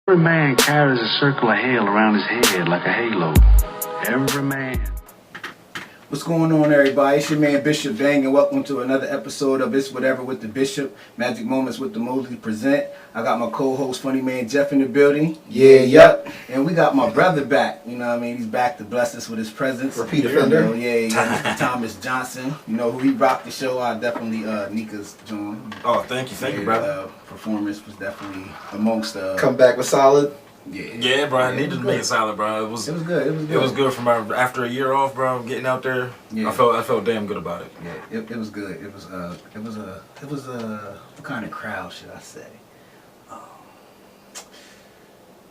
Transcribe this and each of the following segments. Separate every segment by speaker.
Speaker 1: Every man carries a circle of hell around his head like a halo. Every man.
Speaker 2: What's going on, everybody? It's your man Bishop Bang, and welcome to another episode of It's Whatever with the Bishop. Magic Moments with the Mosley present. I got my co-host, Funny Man Jeff, in the building. Yep. And we got my brother back. You know what I mean? He's back to bless us with his presence.
Speaker 3: Repeat offender.
Speaker 2: Yeah, Mr. Thomas Johnson. You know who he rocked the show out. Definitely Nika's joint.
Speaker 4: Oh, thank you, brother.
Speaker 2: Performance was definitely amongst.
Speaker 3: Come back with solid.
Speaker 4: Yeah, bro. I needed to make it solid, bro. It was
Speaker 2: good.
Speaker 4: It was good from after a year off, bro. Getting out there, I felt damn good about it.
Speaker 2: Yeah, it was good. It was what kind of crowd should I say?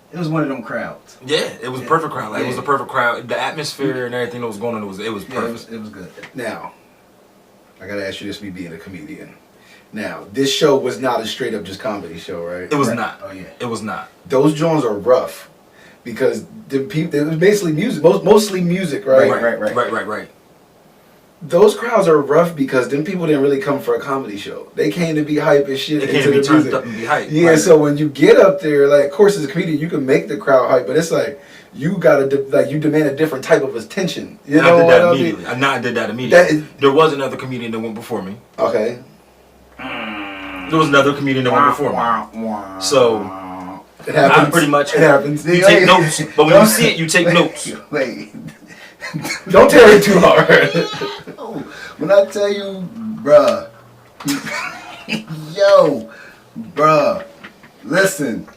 Speaker 2: It was one of them crowds.
Speaker 4: Yeah, it was perfect crowd. Like, it was a perfect crowd. The atmosphere and everything that was going on, it was perfect.
Speaker 2: It was good.
Speaker 3: Now, I gotta ask you this, me being a comedian. Now, this show was not a straight up just comedy show, right?
Speaker 4: It was not.
Speaker 2: Oh yeah.
Speaker 4: It was not.
Speaker 3: Those joints are rough because the people, it was basically music, mostly music, right?
Speaker 4: Right.
Speaker 3: Those crowds are rough because them people didn't really come for a comedy show. They came to be hype and shit.
Speaker 4: They came to be turned up and be hype.
Speaker 3: Yeah, right. So when you get up there, like, of course, as a comedian, you can make the crowd hype, but it's like you gotta you demand a different type of attention. You know what I mean?
Speaker 4: I did that immediately. There was another comedian that went before me.
Speaker 3: Okay.
Speaker 4: There was another comedian that went before me. So
Speaker 3: it happens.
Speaker 4: I'm pretty much.
Speaker 3: It happens.
Speaker 4: You take notes, but when you see it, you take notes.
Speaker 2: Wait.
Speaker 3: Don't tear it too hard.
Speaker 2: When I tell you, bruh, yo, bruh, listen.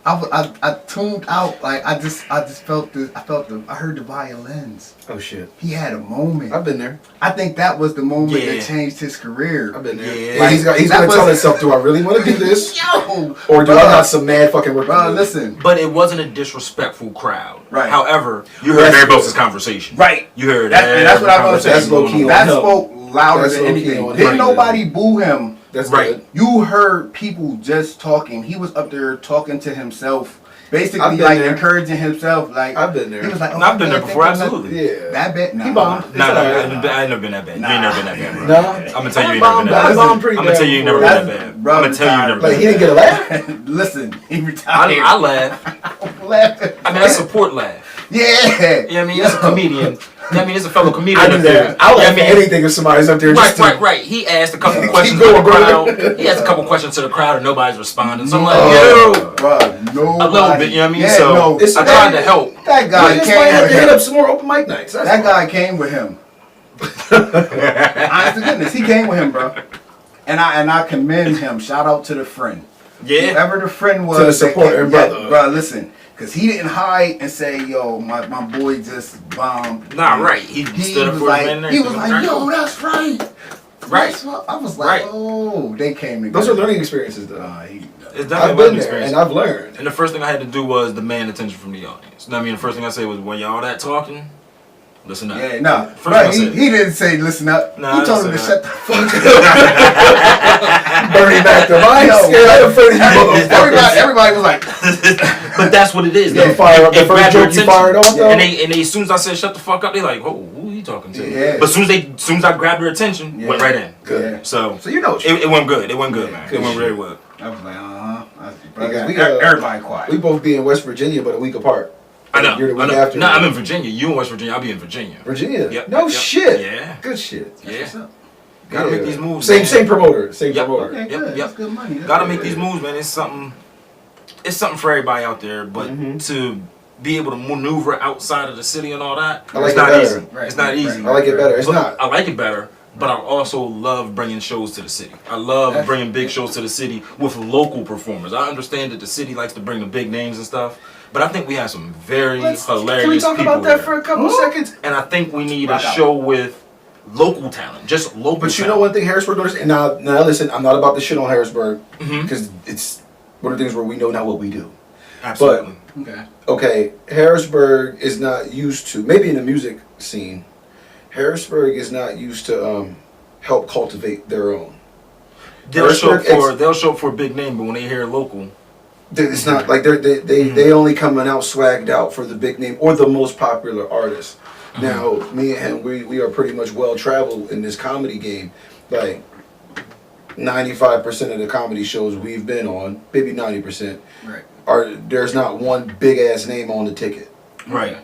Speaker 2: I tuned out, like I just felt I heard the violins.
Speaker 3: Oh shit.
Speaker 2: He had a moment.
Speaker 3: I've been there.
Speaker 2: I think that was the moment that changed his career.
Speaker 3: I've been there.
Speaker 4: Yeah.
Speaker 3: Like, he's gonna tell himself, do I really want to do this?
Speaker 2: Yo,
Speaker 3: or do I got some mad fucking work?
Speaker 2: Bro, listen.
Speaker 4: But it wasn't a disrespectful crowd.
Speaker 2: Right.
Speaker 4: However, you heard everybody else's conversation.
Speaker 2: Right.
Speaker 4: You heard
Speaker 2: that's what I was
Speaker 3: That's low key.
Speaker 2: That spoke louder than anything. Didn't nobody boo him.
Speaker 3: That's
Speaker 4: right.
Speaker 3: Good.
Speaker 2: You heard people just talking. He was up there talking to himself. Basically, like
Speaker 3: there.
Speaker 2: encouraging himself. Like
Speaker 3: I've been there.
Speaker 2: He was like,
Speaker 4: I've been there before, absolutely.
Speaker 3: Yeah.
Speaker 2: That bad? Nah.
Speaker 3: He bombed.
Speaker 4: Nah, I ain't never been that bad. You ain't never been that bad, bro.
Speaker 3: No.
Speaker 4: I'm gonna tell you, you ain't never been that
Speaker 3: I
Speaker 4: bad.
Speaker 3: bombed pretty
Speaker 4: I'm gonna tell you, you ain't never been that bad.
Speaker 2: Bro,
Speaker 4: I'm gonna tell you, you never been
Speaker 3: Like, he didn't
Speaker 4: that
Speaker 3: get a laugh?
Speaker 2: Listen, he retired.
Speaker 4: I laugh.
Speaker 2: Laughing.
Speaker 4: I mean, I support laugh.
Speaker 2: Yeah.
Speaker 4: You know what I mean? As a comedian. I mean, as a fellow comedian
Speaker 3: I do
Speaker 4: up there.
Speaker 3: that. I'll laugh at anything if somebody's up there.
Speaker 4: Right. He asked a couple questions to the crowd. He asked a couple questions to the crowd and nobody's responding. So I'm like, yo.
Speaker 2: Bro, nobody.
Speaker 4: A little bit, you know what I mean?
Speaker 2: Yeah,
Speaker 4: so
Speaker 2: no,
Speaker 4: I tried to help.
Speaker 2: That guy came with
Speaker 3: hit
Speaker 2: him.
Speaker 3: up some more open mic nights.
Speaker 2: That guy came with him. Honest to goodness, he came with him, bro. And I commend him. Shout out to the friend.
Speaker 4: Yeah.
Speaker 2: Whoever the friend was.
Speaker 3: To the supporter, brother.
Speaker 2: Bro, listen. Because he didn't hide and say, yo, my boy just bombed.
Speaker 4: Nah, right. He stood up
Speaker 2: was
Speaker 4: for
Speaker 2: like,
Speaker 4: his man.
Speaker 2: he was like, yo, that's right.
Speaker 4: Right.
Speaker 2: That's what, I was like,
Speaker 4: Right.
Speaker 2: oh, they came together.
Speaker 3: Those are learning experiences, though.
Speaker 4: It's definitely
Speaker 3: I've
Speaker 4: a
Speaker 3: been
Speaker 4: learning
Speaker 3: there,
Speaker 4: experience.
Speaker 3: and I've learned.
Speaker 4: And the first thing I had to do was demand attention from the audience. You know what I mean? The first thing I said was, when y'all that talking, listen up.
Speaker 2: Yeah, no.
Speaker 4: First
Speaker 2: Right,
Speaker 4: thing I said.
Speaker 2: he didn't say listen up.
Speaker 4: Nah,
Speaker 2: he told him to
Speaker 4: listen
Speaker 2: shut
Speaker 4: up.
Speaker 2: the fuck up.
Speaker 3: Bernie back to mine. I'm afraid of you.
Speaker 2: Everybody was like,
Speaker 4: But that's what it is.
Speaker 3: Yeah,
Speaker 4: Though.
Speaker 3: fire up the
Speaker 4: It
Speaker 3: first
Speaker 4: grabbed their
Speaker 3: joke you
Speaker 4: attention.
Speaker 3: fired off, though?
Speaker 4: And they, as soon as I said shut the fuck up, they like, oh, who are you talking to?
Speaker 2: Yeah.
Speaker 4: But as soon as I grabbed their attention, went right in.
Speaker 3: Good.
Speaker 2: Yeah.
Speaker 4: So
Speaker 3: So you know what
Speaker 4: it went good. It went good, man.
Speaker 3: Good
Speaker 4: It went
Speaker 3: shit.
Speaker 4: very well.
Speaker 2: I was like, everybody quiet.
Speaker 3: We both be in West Virginia, but a week apart.
Speaker 4: I know.
Speaker 3: You're the week
Speaker 4: I know.
Speaker 3: after.
Speaker 4: No, I'm in Virginia. You in West Virginia. I'll be in Virginia.
Speaker 3: Virginia?
Speaker 4: Yep,
Speaker 3: No
Speaker 4: yep.
Speaker 3: shit.
Speaker 4: Yeah.
Speaker 3: Good shit.
Speaker 4: Yeah. Gotta make these moves.
Speaker 3: Same
Speaker 4: man.
Speaker 3: same promoter. Same
Speaker 4: Yep.
Speaker 3: promoter.
Speaker 2: Okay, good. That's good money. That's
Speaker 4: Gotta
Speaker 2: good.
Speaker 4: make these moves, man. It's something for everybody out there, but to be able to maneuver outside of the city and all that,
Speaker 3: I like
Speaker 4: it's
Speaker 3: it
Speaker 4: not
Speaker 3: better.
Speaker 4: easy.
Speaker 2: Right,
Speaker 4: It's not
Speaker 2: right,
Speaker 4: easy.
Speaker 3: I like it better. It's
Speaker 4: But
Speaker 3: not.
Speaker 4: I like it better, but I also love bringing shows to the city. I love bringing big shows to the city with local performers. I understand that the city likes to bring the big names and stuff, but I think we have some very hilarious people.
Speaker 3: Can we talk about that
Speaker 4: here.
Speaker 3: for a couple seconds?
Speaker 4: And I think we need a
Speaker 2: Rock out.
Speaker 4: show with local talent, just local.
Speaker 3: But you
Speaker 4: talent.
Speaker 3: know one thing Harrisburg does, and now listen, I'm not about to shit on Harrisburg
Speaker 4: Mhm.
Speaker 3: because it's one of the things where we know not what we do.
Speaker 4: Absolutely.
Speaker 3: Okay, Harrisburg is not used to, maybe in the music scene, Harrisburg is not used to help cultivate their own.
Speaker 4: They'll show
Speaker 3: Harrisburg,
Speaker 4: up for a big name, but when they hear local,
Speaker 3: it's not like they only coming out swagged out for the big name or the most popular artist. Now, me and him, we are pretty much well traveled in this comedy game. Like, 95% of the comedy shows we've been on, maybe 90%,
Speaker 2: Right.
Speaker 3: there's not one big ass name on the ticket.
Speaker 4: Right.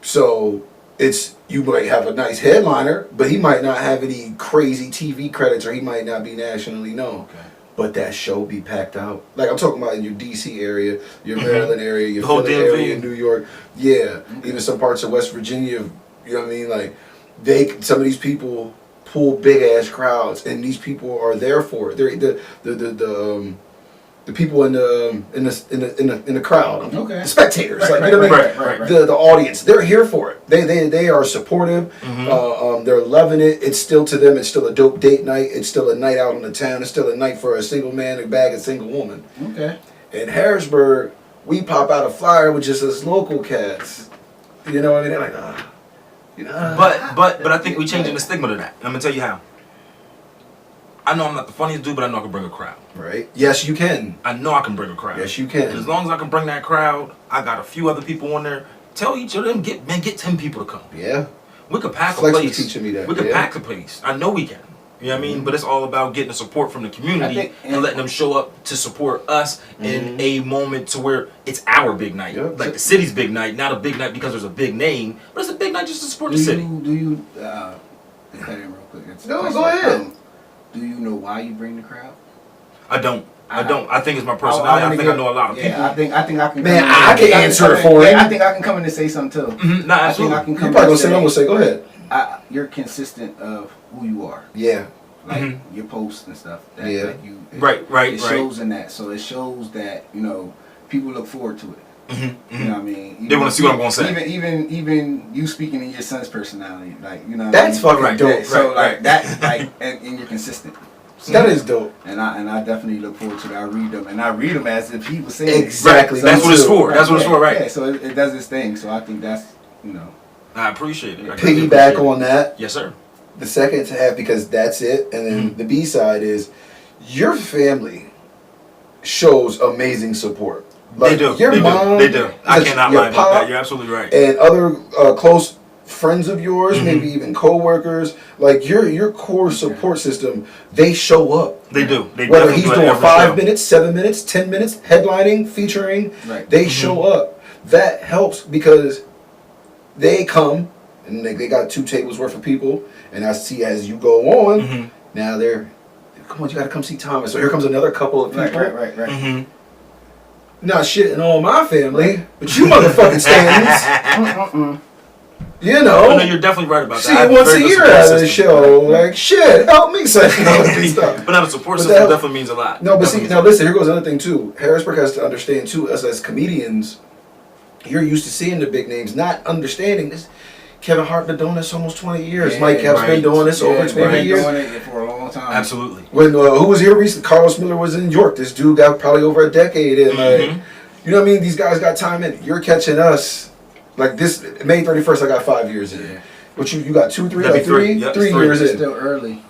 Speaker 3: So it's, you might have a nice headliner, but he might not have any crazy TV credits, or he might not be nationally known.
Speaker 2: Okay.
Speaker 3: But that show be packed out. Like I'm talking about in your DC area, your Maryland area, your
Speaker 4: The whole
Speaker 3: Philly
Speaker 4: DMV.
Speaker 3: area, New York. Yeah, even some parts of West Virginia. You know what I mean? Like some of these people pull big ass crowds, and these people are there for it. They're the people in the crowd,
Speaker 2: Okay.
Speaker 3: the spectators,
Speaker 2: Right,
Speaker 3: like
Speaker 2: right,
Speaker 3: you know what I mean?
Speaker 2: right.
Speaker 3: The audience, they're here for it. They are supportive. They're loving it. It's still to them. It's still a dope date night. It's still a night out on the town. It's still a night for a single man to bag a single woman.
Speaker 2: Okay.
Speaker 3: In Harrisburg, we pop out a flyer with just us local cats. You know what I mean? They're like,
Speaker 4: But I think we changing the stigma to that. And I'm gonna tell you how. I know I'm not the funniest dude, but I know I can bring a crowd.
Speaker 3: right? Yes, you can.
Speaker 4: I know I can bring a crowd.
Speaker 3: Yes, you
Speaker 4: And as
Speaker 3: can.
Speaker 4: long as I can bring that crowd, I got a few other people on there. Tell each of them, get 10 people to come.
Speaker 3: Yeah.
Speaker 4: We could pack
Speaker 3: Flex
Speaker 4: a
Speaker 3: was
Speaker 4: place.
Speaker 3: teaching me that,
Speaker 4: We could
Speaker 3: yeah.
Speaker 4: pack a place. I know we can. You know what I mean? But it's all about getting the support from the community
Speaker 2: I think-
Speaker 4: and letting them show up to support us in a moment to where it's our big night.
Speaker 3: Yep.
Speaker 4: Like the city's big night, not a big night because there's a big name, but it's a big night just to support the city.
Speaker 2: Do you cut in real quick. It's a
Speaker 3: No,
Speaker 2: question.
Speaker 3: go ahead.
Speaker 2: Do you know why you bring the crowd?
Speaker 4: I don't. I think it's my
Speaker 2: I
Speaker 4: personality. I,
Speaker 2: wanna
Speaker 4: think I
Speaker 2: get-
Speaker 4: know a lot of
Speaker 2: yeah,
Speaker 4: people.
Speaker 2: I think I can.
Speaker 3: Man,
Speaker 2: come in
Speaker 3: I
Speaker 2: and-
Speaker 3: can answer it for
Speaker 2: yeah,
Speaker 3: him.
Speaker 2: I think I can come in and say something too.
Speaker 4: Mhm, nah,
Speaker 2: I think
Speaker 4: absolutely.
Speaker 2: I can
Speaker 3: You
Speaker 2: come.
Speaker 3: probably
Speaker 2: in
Speaker 3: gonna
Speaker 2: and
Speaker 3: say, I'm gonna say, go ahead.
Speaker 2: you're consistent of who you are,
Speaker 3: Yeah.
Speaker 2: like
Speaker 4: Mhm.
Speaker 2: your posts and stuff. That,
Speaker 3: Yeah.
Speaker 2: like you,
Speaker 4: Right.
Speaker 2: It shows in that, so it shows that people look forward to it.
Speaker 4: Mm-hmm.
Speaker 2: You know what I mean?
Speaker 4: They wanna see what I'm gonna say.
Speaker 2: Even you speaking in your son's personality, like what
Speaker 3: That's
Speaker 2: I mean?
Speaker 3: fucking dope.
Speaker 2: Yeah, so
Speaker 4: right,
Speaker 2: like
Speaker 4: right.
Speaker 2: that, like and you're consistent. So-
Speaker 3: That is dope.
Speaker 2: And I definitely look forward to that. I read them as if he was saying it.
Speaker 3: Exactly.
Speaker 4: That's what it's
Speaker 3: too.
Speaker 4: for. That's what it's for, right?
Speaker 2: Yeah, so it does its thing. So I think that's
Speaker 4: I appreciate it. I greatly
Speaker 3: Piggyback
Speaker 4: appreciate
Speaker 3: on that.
Speaker 4: it. Yes, sir.
Speaker 3: The second half, because that's it, and then the B side is your family shows amazing support.
Speaker 4: They do.
Speaker 3: Your
Speaker 4: They
Speaker 3: mom,
Speaker 4: do. They do. I
Speaker 3: because
Speaker 4: cannot
Speaker 3: your
Speaker 4: lie about
Speaker 3: pop
Speaker 4: that. You're absolutely right.
Speaker 3: and other close friends of yours,
Speaker 4: Mm-hmm.
Speaker 3: maybe even co-workers, like your core support system, they show up.
Speaker 4: They do. They
Speaker 3: Whether
Speaker 4: definitely
Speaker 3: he's
Speaker 4: do
Speaker 3: doing
Speaker 4: every
Speaker 3: 5
Speaker 4: show.
Speaker 3: minutes, 7 minutes, 10 minutes, headlining, featuring,
Speaker 2: Right.
Speaker 3: they show up. That helps because they come and they got 2 tables worth of people, and I see as you go on,
Speaker 4: Mhm.
Speaker 3: now they're, come on, you gotta come see Thomas. So here comes another couple of people.
Speaker 2: right.
Speaker 4: Mm-hmm.
Speaker 3: Not shitting on my family, but you motherfucking stands. You
Speaker 4: Oh,
Speaker 3: know.
Speaker 4: no, you're definitely right about
Speaker 3: See
Speaker 4: that. I have
Speaker 3: it
Speaker 4: a
Speaker 3: once
Speaker 4: very
Speaker 3: a
Speaker 4: good
Speaker 3: year
Speaker 4: support
Speaker 3: out of the
Speaker 4: system.
Speaker 3: show. Like, shit, help me say stuff.
Speaker 4: But now the support
Speaker 3: But
Speaker 4: system
Speaker 3: that-
Speaker 4: definitely means a lot.
Speaker 3: No, but
Speaker 4: Definitely
Speaker 3: see,
Speaker 4: means
Speaker 3: now
Speaker 4: a lot.
Speaker 3: listen, here goes another thing too. Harrisburg has to understand too, us as comedians, you're used to seeing the big names, not understanding this. Kevin Hart been doing this almost 20 years.
Speaker 2: Yeah,
Speaker 3: Mike Epps been
Speaker 4: right.
Speaker 3: doing this over 20
Speaker 2: been
Speaker 3: years.
Speaker 2: doing it for a long time.
Speaker 4: Absolutely.
Speaker 3: When who was here recently? Carlos Miller was in York. This dude got probably over a decade in. Like,
Speaker 4: Mhm.
Speaker 3: you know what I mean? These guys got time in. You're catching us. Like this May 31st, I got 5 years in.
Speaker 2: Yeah.
Speaker 3: But you got 2, 3,
Speaker 4: That'd
Speaker 3: like
Speaker 4: be three.
Speaker 3: 3,
Speaker 4: Yep,
Speaker 3: 3
Speaker 4: three.
Speaker 3: years
Speaker 2: It's
Speaker 3: in.
Speaker 2: still early.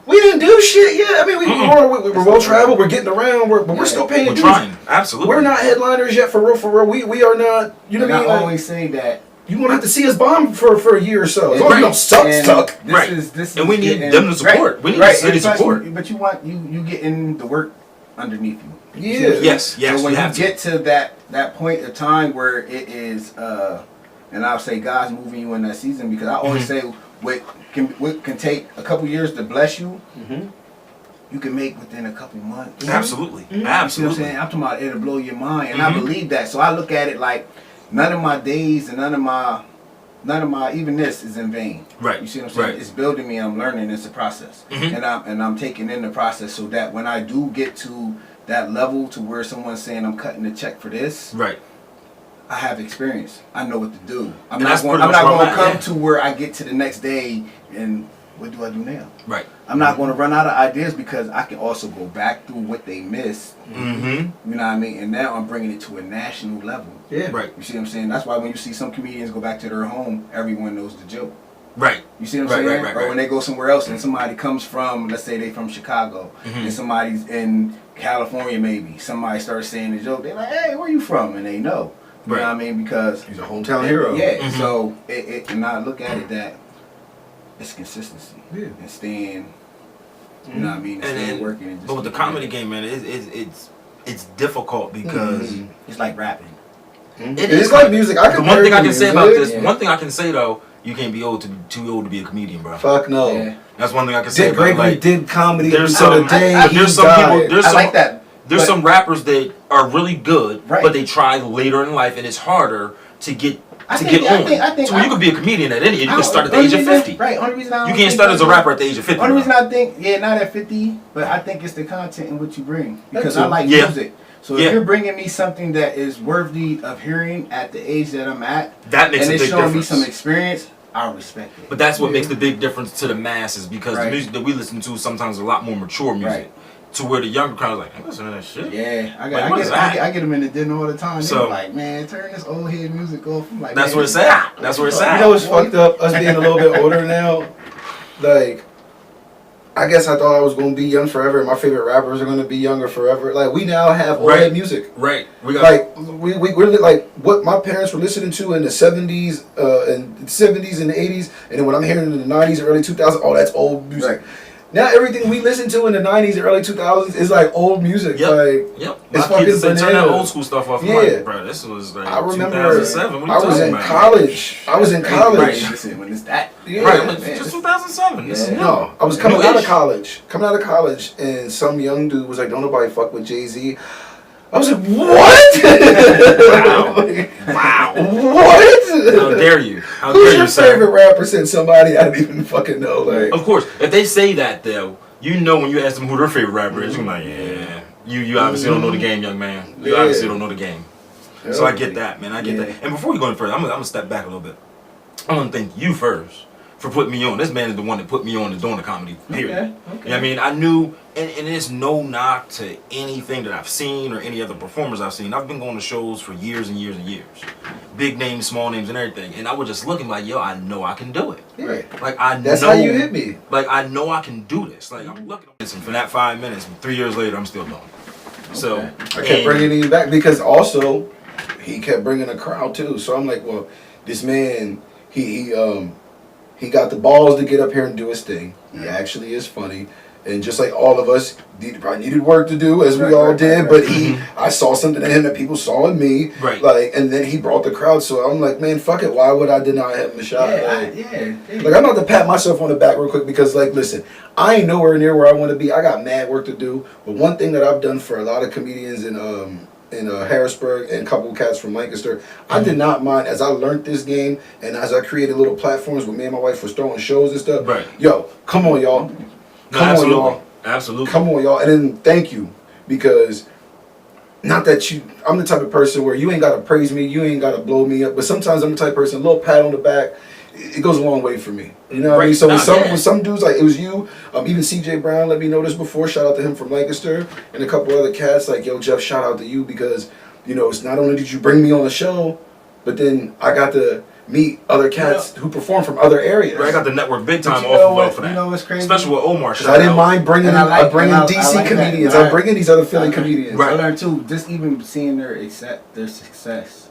Speaker 3: We didn't do shit yet. I mean, we're well traveled. We're getting around. But we're still paying
Speaker 4: We're
Speaker 3: dues.
Speaker 4: trying. Absolutely.
Speaker 3: We're not headliners yet, for real, for real. We are not. You know
Speaker 2: And
Speaker 3: what I mean?
Speaker 2: I
Speaker 3: Like,
Speaker 2: always say that.
Speaker 3: you won't have to see us bomb for a year or so. As long as
Speaker 4: Right.
Speaker 3: you don't suck.
Speaker 2: And This
Speaker 4: Right.
Speaker 2: is
Speaker 4: And we need
Speaker 2: getting-
Speaker 4: them to support. We need
Speaker 2: right.
Speaker 4: the city
Speaker 2: and plus
Speaker 4: support.
Speaker 2: But you want you getting the work underneath you.
Speaker 3: Yeah.
Speaker 2: You see what I'm saying?
Speaker 4: Yes, yes,
Speaker 2: So when
Speaker 4: you
Speaker 2: you
Speaker 4: have to.
Speaker 2: get to that point of time where it is, and I'll say God's moving you in that season, because I always say what can take a couple years to bless you, you can make within a couple months.
Speaker 4: Absolutely.
Speaker 2: You see what I'm
Speaker 4: Absolutely.
Speaker 2: saying? I'm talking about it'll blow your mind, and I believe that. So I look at it like none of my days and none of my even this is in vain.
Speaker 4: Right.
Speaker 2: You see what I'm saying?
Speaker 4: Right.
Speaker 2: It's building me. I'm learning. It's a process, and I'm taking in the process so that when I do get to that level to where someone's saying I'm cutting the check for this,
Speaker 4: Right.
Speaker 2: I have experience. I know what to do. I'm
Speaker 4: And
Speaker 2: not
Speaker 4: that's
Speaker 2: going.
Speaker 4: pretty
Speaker 2: I'm
Speaker 4: much
Speaker 2: not
Speaker 4: where
Speaker 2: going
Speaker 4: I'm
Speaker 2: to
Speaker 4: at,
Speaker 2: come
Speaker 4: yeah.
Speaker 2: to where I get to the next day and what do I do now?
Speaker 4: Right.
Speaker 2: I'm not going to run out of ideas because I can also go back through what they missed.
Speaker 4: Mm-hmm.
Speaker 2: You know what I mean? And now I'm bringing it to a national level.
Speaker 3: Yeah.
Speaker 4: Right.
Speaker 2: You see what I'm saying? That's why when you see some comedians go back to their home, everyone knows the joke.
Speaker 4: Right.
Speaker 2: You see what I'm
Speaker 4: Right,
Speaker 2: saying?
Speaker 4: right,
Speaker 2: Or
Speaker 4: right.
Speaker 2: when they go somewhere else and somebody comes from, let's say they from Chicago, and somebody's in California maybe, somebody starts saying the joke, they're like, hey, where you from? And they know. You
Speaker 4: Right.
Speaker 2: know what I mean? Because
Speaker 3: He's a hometown hero.
Speaker 2: yeah, so and I look at it that it's consistency
Speaker 3: Yeah.
Speaker 2: and staying You know what I mean?
Speaker 4: And
Speaker 2: working. And just
Speaker 4: but with the comedy game, man, it's difficult because
Speaker 2: it's like rapping.
Speaker 3: It's like music.
Speaker 4: The one thing I can say about this,
Speaker 2: Yeah.
Speaker 4: one thing I can say though, you can't be too old to be a comedian, bro.
Speaker 3: Fuck no.
Speaker 2: Yeah.
Speaker 4: That's one thing I can say.
Speaker 3: Dick Gregory did comedy.
Speaker 4: There's
Speaker 3: some
Speaker 4: some
Speaker 3: day.
Speaker 4: there's some people.
Speaker 2: I like that.
Speaker 4: There's some rappers that are really good,
Speaker 2: Right.
Speaker 4: but they try later in life, and it's harder to get
Speaker 2: I
Speaker 4: on.
Speaker 2: think
Speaker 4: So you could be a comedian at any age. You can start at the age of 50.
Speaker 2: Right. Only reason I don't
Speaker 4: You can't
Speaker 2: think
Speaker 4: start as a
Speaker 2: that-
Speaker 4: rapper at the age of 50.
Speaker 2: Only
Speaker 4: bro.
Speaker 2: reason I think, not at 50, but I think it's the content and what you bring. Because I like
Speaker 4: Yeah.
Speaker 2: music. So
Speaker 4: Yeah.
Speaker 2: if you're bringing me something that is worthy of hearing at the age that I'm at,
Speaker 4: That makes
Speaker 2: and
Speaker 4: a
Speaker 2: it's
Speaker 4: big
Speaker 2: showing
Speaker 4: difference.
Speaker 2: me some experience, I respect it.
Speaker 4: But that's what makes the big difference to the masses, because
Speaker 2: Right.
Speaker 4: the music that we listen to sometimes is a lot more mature music.
Speaker 2: Right.
Speaker 4: To where the younger crowd is like, hey, listen to that shit.
Speaker 2: Yeah,
Speaker 4: Like, what is that?
Speaker 2: I get them in the dinner all the time.
Speaker 4: So-
Speaker 2: They're like, man, turn this old head music off. I'm like,
Speaker 4: That's
Speaker 2: man,
Speaker 4: where it's at. That's where it's
Speaker 3: You
Speaker 4: at.
Speaker 3: know what's fucked up? Us being a little bit older now. Like, I guess I thought I was gonna be young forever, and my favorite rappers are gonna be younger forever. Like, we now have old head music.
Speaker 4: Right. We got
Speaker 3: Like we're like what my parents were listening to in the 70s and the 80s, and then when I'm hearing in the 90s and early 2000s, oh, that's old music.
Speaker 2: Right.
Speaker 3: Now everything we listen to in the 90s and early 2000s is like old music.
Speaker 4: Yep.
Speaker 3: Like
Speaker 4: Yep.
Speaker 3: It's
Speaker 4: My kids
Speaker 3: fucking
Speaker 4: say turn that
Speaker 3: bananas.
Speaker 4: old school stuff off. I'm
Speaker 3: Yeah.
Speaker 4: like, bro, this was like
Speaker 3: I remember
Speaker 4: 2007. What are
Speaker 3: I
Speaker 4: you
Speaker 3: was
Speaker 4: talking
Speaker 3: in
Speaker 4: about?
Speaker 3: college. I was in college.
Speaker 2: Right, listen, when it's that.
Speaker 3: Yeah.
Speaker 4: Right, I'm like,
Speaker 2: man,
Speaker 4: just 2007. This is
Speaker 2: Yeah.
Speaker 4: new.
Speaker 3: No, I was coming out of
Speaker 4: New-ish.
Speaker 3: college, and some young dude was like, "Don't nobody fuck with Jay-Z." I was like, "What?
Speaker 4: Wow.
Speaker 3: What?
Speaker 4: How dare you? How
Speaker 3: Who's
Speaker 4: dare
Speaker 3: your
Speaker 4: you, sir?
Speaker 3: favorite rapper?" Said somebody I didn't even fucking know. Like,
Speaker 4: Of course, if they say that though, you know when you ask them who their favorite rapper is, you're like, yeah, you obviously don't know the game, young man. You
Speaker 3: Yeah.
Speaker 4: obviously don't know the game. So I
Speaker 3: Yeah.
Speaker 4: get that, man. I get
Speaker 2: Yeah.
Speaker 4: that. And before we go any further, I'm gonna step back a little bit. I want to thank you first for putting me on. This man is the one that put me on to doing the comedy. Period.
Speaker 2: Okay,
Speaker 4: You know what I mean? I knew, and it's no knock to anything that I've seen or any other performers I've seen. I've been going to shows for years and years and years. Big names, small names, and everything. And I was just looking like, yo, I know I can do it.
Speaker 3: right.
Speaker 4: Like, I
Speaker 3: That's
Speaker 4: know.
Speaker 3: how you hit me.
Speaker 4: Like, I know I can do this. Like, I'm looking at this, and for that 5 minutes, 3 years later, I'm still doing it. So,
Speaker 3: I kept bringing him back because also he kept bringing a crowd too. So I'm like, well, this man, he got the balls to get up here and do his thing. He actually is funny. And just like all of us, probably needed work to do, as we all did. But I saw something in him that people saw in me.
Speaker 4: Right.
Speaker 3: Like, and then he brought the crowd. So I'm like, man, fuck it. Why would I deny him a shot? Like, like, I'm about to pat myself on the back real quick because, like, listen, I ain't nowhere near where I want to be. I got mad work to do. But one thing that I've done for a lot of comedians in Harrisburg and a couple of cats from Lancaster, I did not mind as I learned this game and as I created little platforms where me and my wife was throwing shows and stuff.
Speaker 4: Right.
Speaker 3: Yo, come on, y'all.
Speaker 4: No,
Speaker 3: Come on,
Speaker 4: absolutely.
Speaker 3: y'all.
Speaker 4: Absolutely.
Speaker 3: Come on, y'all. And then thank you. Because not that I'm the type of person where you ain't got to praise me, you ain't got to blow me up. But sometimes I'm the type of person, a little pat on the back, it goes a long way for me. You know what I mean? So with some dudes, like it was you, even CJ Brown let me know this before, shout out to him from Lancaster, and a couple other cats, like, yo, Jeff, shout out to you because, you know, it's not only did you bring me on the show, but then I got to meet other cats who perform from other areas.
Speaker 4: Right, I got the network big time
Speaker 2: But you know
Speaker 4: off
Speaker 2: what-
Speaker 4: of that.
Speaker 2: you know what's crazy?
Speaker 4: Especially with Omar.
Speaker 3: Because I didn't mind bringing in, I bring in
Speaker 2: I
Speaker 3: DC
Speaker 2: like that.
Speaker 3: comedians,
Speaker 2: Right.
Speaker 3: I bring in these other Philly comedians.
Speaker 4: Right.
Speaker 2: I learned too, just even seeing their success.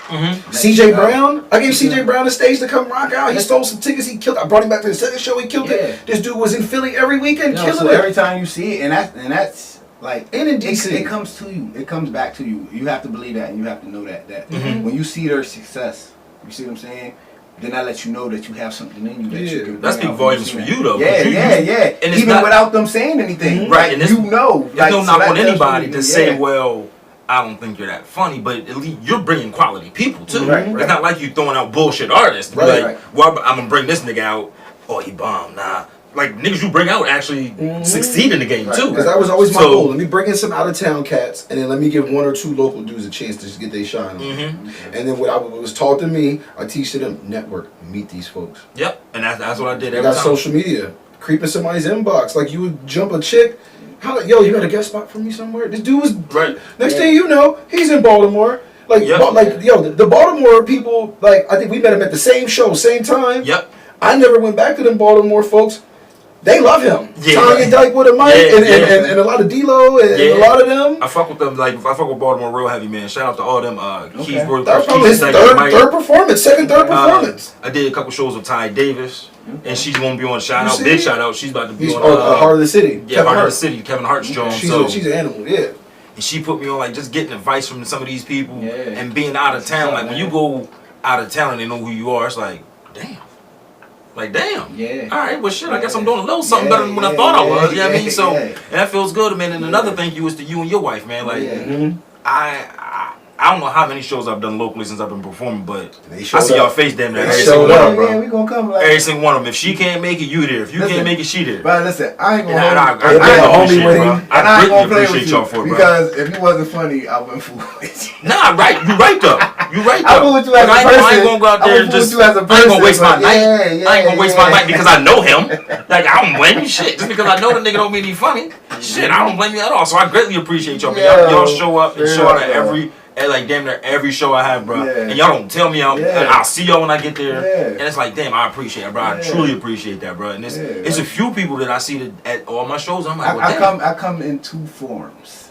Speaker 3: CJ Brown, I gave CJ Brown a stage to come rock out. He stole some tickets. He killed. I brought him back to the second show. He killed it. This dude was in Philly every weekend, killing
Speaker 2: so
Speaker 3: it.
Speaker 2: every time you see it, and that's like,
Speaker 3: And in DC.
Speaker 2: it comes to you. It comes back to you. You have to believe that, and you have to know that when you see their success, you see what I'm saying. Then that lets you know that you have something in you that you can.
Speaker 4: That's
Speaker 2: bring
Speaker 4: big
Speaker 2: out
Speaker 4: volumes
Speaker 2: when
Speaker 4: for
Speaker 2: see
Speaker 4: you, though.
Speaker 2: that. Yeah,
Speaker 4: And it's
Speaker 2: even
Speaker 4: not,
Speaker 2: without them saying anything,
Speaker 4: right? And
Speaker 2: you know,
Speaker 4: there's no
Speaker 2: so
Speaker 4: knock
Speaker 2: that
Speaker 4: on
Speaker 2: tells
Speaker 4: anybody
Speaker 2: you,
Speaker 4: to say, well, I don't think you're that funny, but at least you're bringing quality people too.
Speaker 2: Right,
Speaker 4: It's not like you throwing out bullshit artists. To be
Speaker 3: Right,
Speaker 4: like, well, I'm gonna bring this nigga out. Oh, he bomb. Nah, like niggas you bring out actually succeed in the game too.
Speaker 3: Because that was always my
Speaker 4: So-
Speaker 3: goal. Let me bring in some out of town cats, and then let me give one or two local dudes a chance to just get their shine on. And then what was taught to me, I teach to them: network, meet these folks.
Speaker 4: Yep, and that's what I did
Speaker 3: I
Speaker 4: every
Speaker 3: got
Speaker 4: time.
Speaker 3: social media, creeping somebody's inbox. Like you would jump a chick. How, yo, you got a guest spot for me somewhere? This dude was
Speaker 4: Right.
Speaker 3: Next thing you know, he's in Baltimore. Like,
Speaker 4: Yep.
Speaker 3: the Baltimore people. Like, I think we met him at the same show, same time.
Speaker 4: Yep.
Speaker 3: I never went back to them Baltimore folks. They love him.
Speaker 4: Yeah.
Speaker 3: Tanya Dyke with a mic, and a lot of D-Lo and a lot of them.
Speaker 4: I fuck with them. Like, I fuck with Baltimore real heavy, man. Shout out to all them. Keith,
Speaker 3: That was probably his third performance, third performance.
Speaker 4: I did a couple shows with Ty Davis, and she's gonna be on shout out. Big shout out. She's about to be on
Speaker 3: Heart of the City.
Speaker 4: Yeah, Heart of the City. Kevin Hart's joint.
Speaker 3: She's an animal. Yeah.
Speaker 4: And she put me on like just getting advice from some of these people and being out of town. Like when you go out of town and they know who you are, it's like, damn. Like, damn.
Speaker 2: Yeah.
Speaker 4: All right, well, shit, I guess I'm doing a little something better than what I thought I was. You know what I mean? So, and that feels good, man. And another thank you is to you and your wife, man. Like, I don't know how many shows I've done locally since I've been performing, but I see y'all face damn near every single one of them, bro.
Speaker 2: Yeah, we gonna come. Like,
Speaker 4: every single one of them. If she can't make it, you there. If you can't make it, she there.
Speaker 2: But listen, I ain't gonna
Speaker 4: I greatly appreciate y'all for it, bro.
Speaker 2: Because if you wasn't funny, I wouldn't fool with you.
Speaker 4: Nah, right. You right though. You right though.
Speaker 2: I fool with you as a person.
Speaker 4: I ain't gonna go out there and just. I ain't gonna waste my night. I ain't gonna waste my night because I know him. Like I don't blame you, shit. Just because I know the nigga don't mean he funny. Shit, I don't blame you at all. So I greatly appreciate y'all. Y'all show up and show out at every. At like damn near every show I have, bro. And y'all don't tell me out. And I'll see y'all when I get there. And it's like, damn, I appreciate it, bro. I truly appreciate that, bro. And it's a few people that I see that at all my shows. I'm like, well,
Speaker 2: I come in two forms.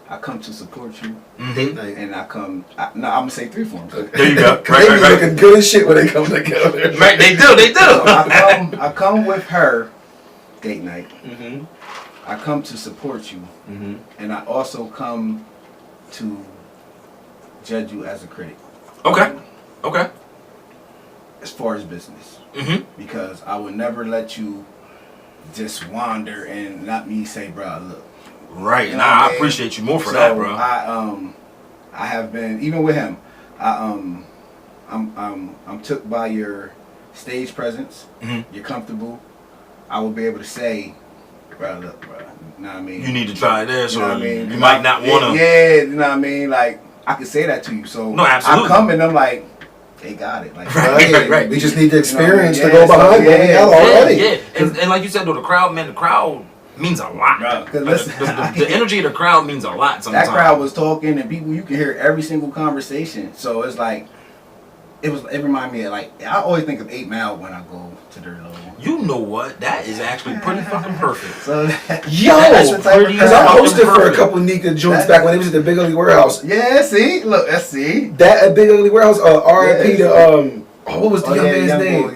Speaker 2: I come to support you, and I come. I'm gonna say three forms.
Speaker 4: There you go.
Speaker 3: They be looking good as shit when they come together.
Speaker 4: Right, they do.
Speaker 2: So I come with her, date night. I come to support you, and I also come to judge you as a critic.
Speaker 4: Okay.
Speaker 2: As far as business. Because I would never let you just wander and not me say, bro, look.
Speaker 4: Right. I appreciate you more for that, bro.
Speaker 2: I have been, even with him, I'm took by your stage presence. You're comfortable. I will be able to say, bro, look, bro. You know what I mean?
Speaker 4: You need to try this,
Speaker 2: you know
Speaker 4: or
Speaker 2: what I mean?
Speaker 4: You might not want to.
Speaker 2: Yeah, you know what I mean? Like, I can say that to you. So
Speaker 4: no, absolutely.
Speaker 2: I come and I'm like, they got it. Like,
Speaker 3: right. We just need the experience to go behind what we got already.
Speaker 4: Yeah. And like you said, though, the crowd means a lot.
Speaker 2: Bro, listen,
Speaker 4: the energy of the crowd means a lot sometimes.
Speaker 2: That crowd was talking and people, you can hear every single conversation. So it's like, it reminded me of like, I always think of 8 Mile when I go to their little.
Speaker 4: You know what? That is actually pretty fucking perfect.
Speaker 2: So,
Speaker 3: because I hosted for a couple Nika joints back when it was at the Big Ugly Warehouse.
Speaker 2: Yeah, see? Look, let's see.
Speaker 3: That at Big Ugly Warehouse, R.I.P. to, what was the young man's name?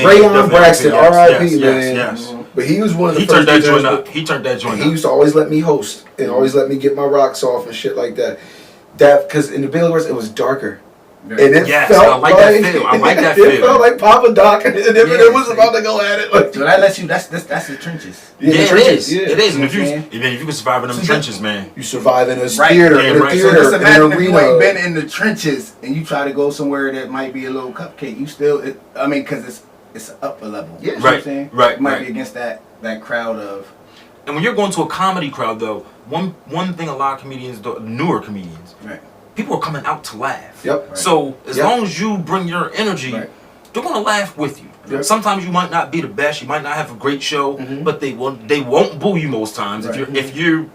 Speaker 3: Rayon Braxton, R.I.P. man.
Speaker 4: Yes.
Speaker 3: But he was one of the
Speaker 4: He
Speaker 3: first
Speaker 4: turned that joint up. He turned that joint up.
Speaker 3: He used to always let me host and always let me get my rocks off and shit like that. That, because in the Big Ugly Warehouse, it was darker. And it felt
Speaker 4: I like that feel. I like that feel.
Speaker 3: It felt like Papa Doc, and it was about to go at it. Like,
Speaker 2: so that lets you. That's the trenches.
Speaker 4: Yeah,
Speaker 3: the
Speaker 4: it
Speaker 3: trenches.
Speaker 4: is. Yeah. It is. And if you can survive in them trenches, man,
Speaker 3: you survive in a theater, in a theater,
Speaker 2: so
Speaker 3: in an
Speaker 2: arena. If you
Speaker 3: arena.
Speaker 2: ain't been in the trenches and you try to go somewhere that might be a little cupcake, you still. Because it's up a level. Yeah, you know what I'm saying?
Speaker 4: Right.
Speaker 2: You might be against that crowd of.
Speaker 4: And when you're going to a comedy crowd, though, one thing a lot of comedians do, newer comedians.
Speaker 2: Right.
Speaker 4: People are coming out to laugh.
Speaker 3: Yep.
Speaker 2: Right.
Speaker 4: So as long as you bring your energy, they're gonna laugh with you. Yep. Sometimes you might not be the best, you might not have a great show, but they won't boo you most times if you're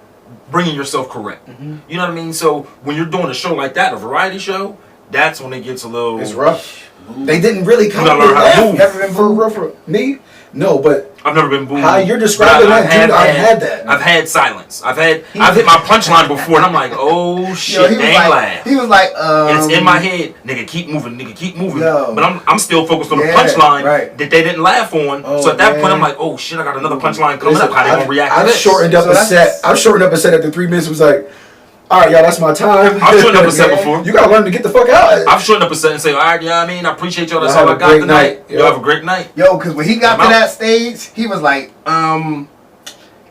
Speaker 4: bringing yourself correct. You know what I mean? So when you're doing a show like that, a variety show, that's when it gets a little.
Speaker 3: It's rough. They didn't really come
Speaker 4: to learn how to move.
Speaker 3: Never been for me. No, but
Speaker 4: I've never been booed.
Speaker 3: How you're describing that, dude? I've had that.
Speaker 4: I've had silence. I've hit my punchline before, and I'm like, oh shit, they ain't laugh.
Speaker 2: He was like,
Speaker 4: and it's in my head, nigga, keep moving.
Speaker 2: Yo.
Speaker 4: But I'm still focused on the punchline that they didn't laugh on. So at that point, I'm like, oh shit, I got another punchline coming up. How they gonna react to this?
Speaker 3: I've shortened up a set after 3 minutes. It was like, all right, y'all, that's my time.
Speaker 4: I've shortened up a set before.
Speaker 3: You gotta learn to get the fuck out.
Speaker 4: I've shortened up a set and say, all right, yeah, I mean, I appreciate y'all. That's all I got tonight. Y'all have a great night.
Speaker 2: Yo, because when he got to that stage, he was like, dag,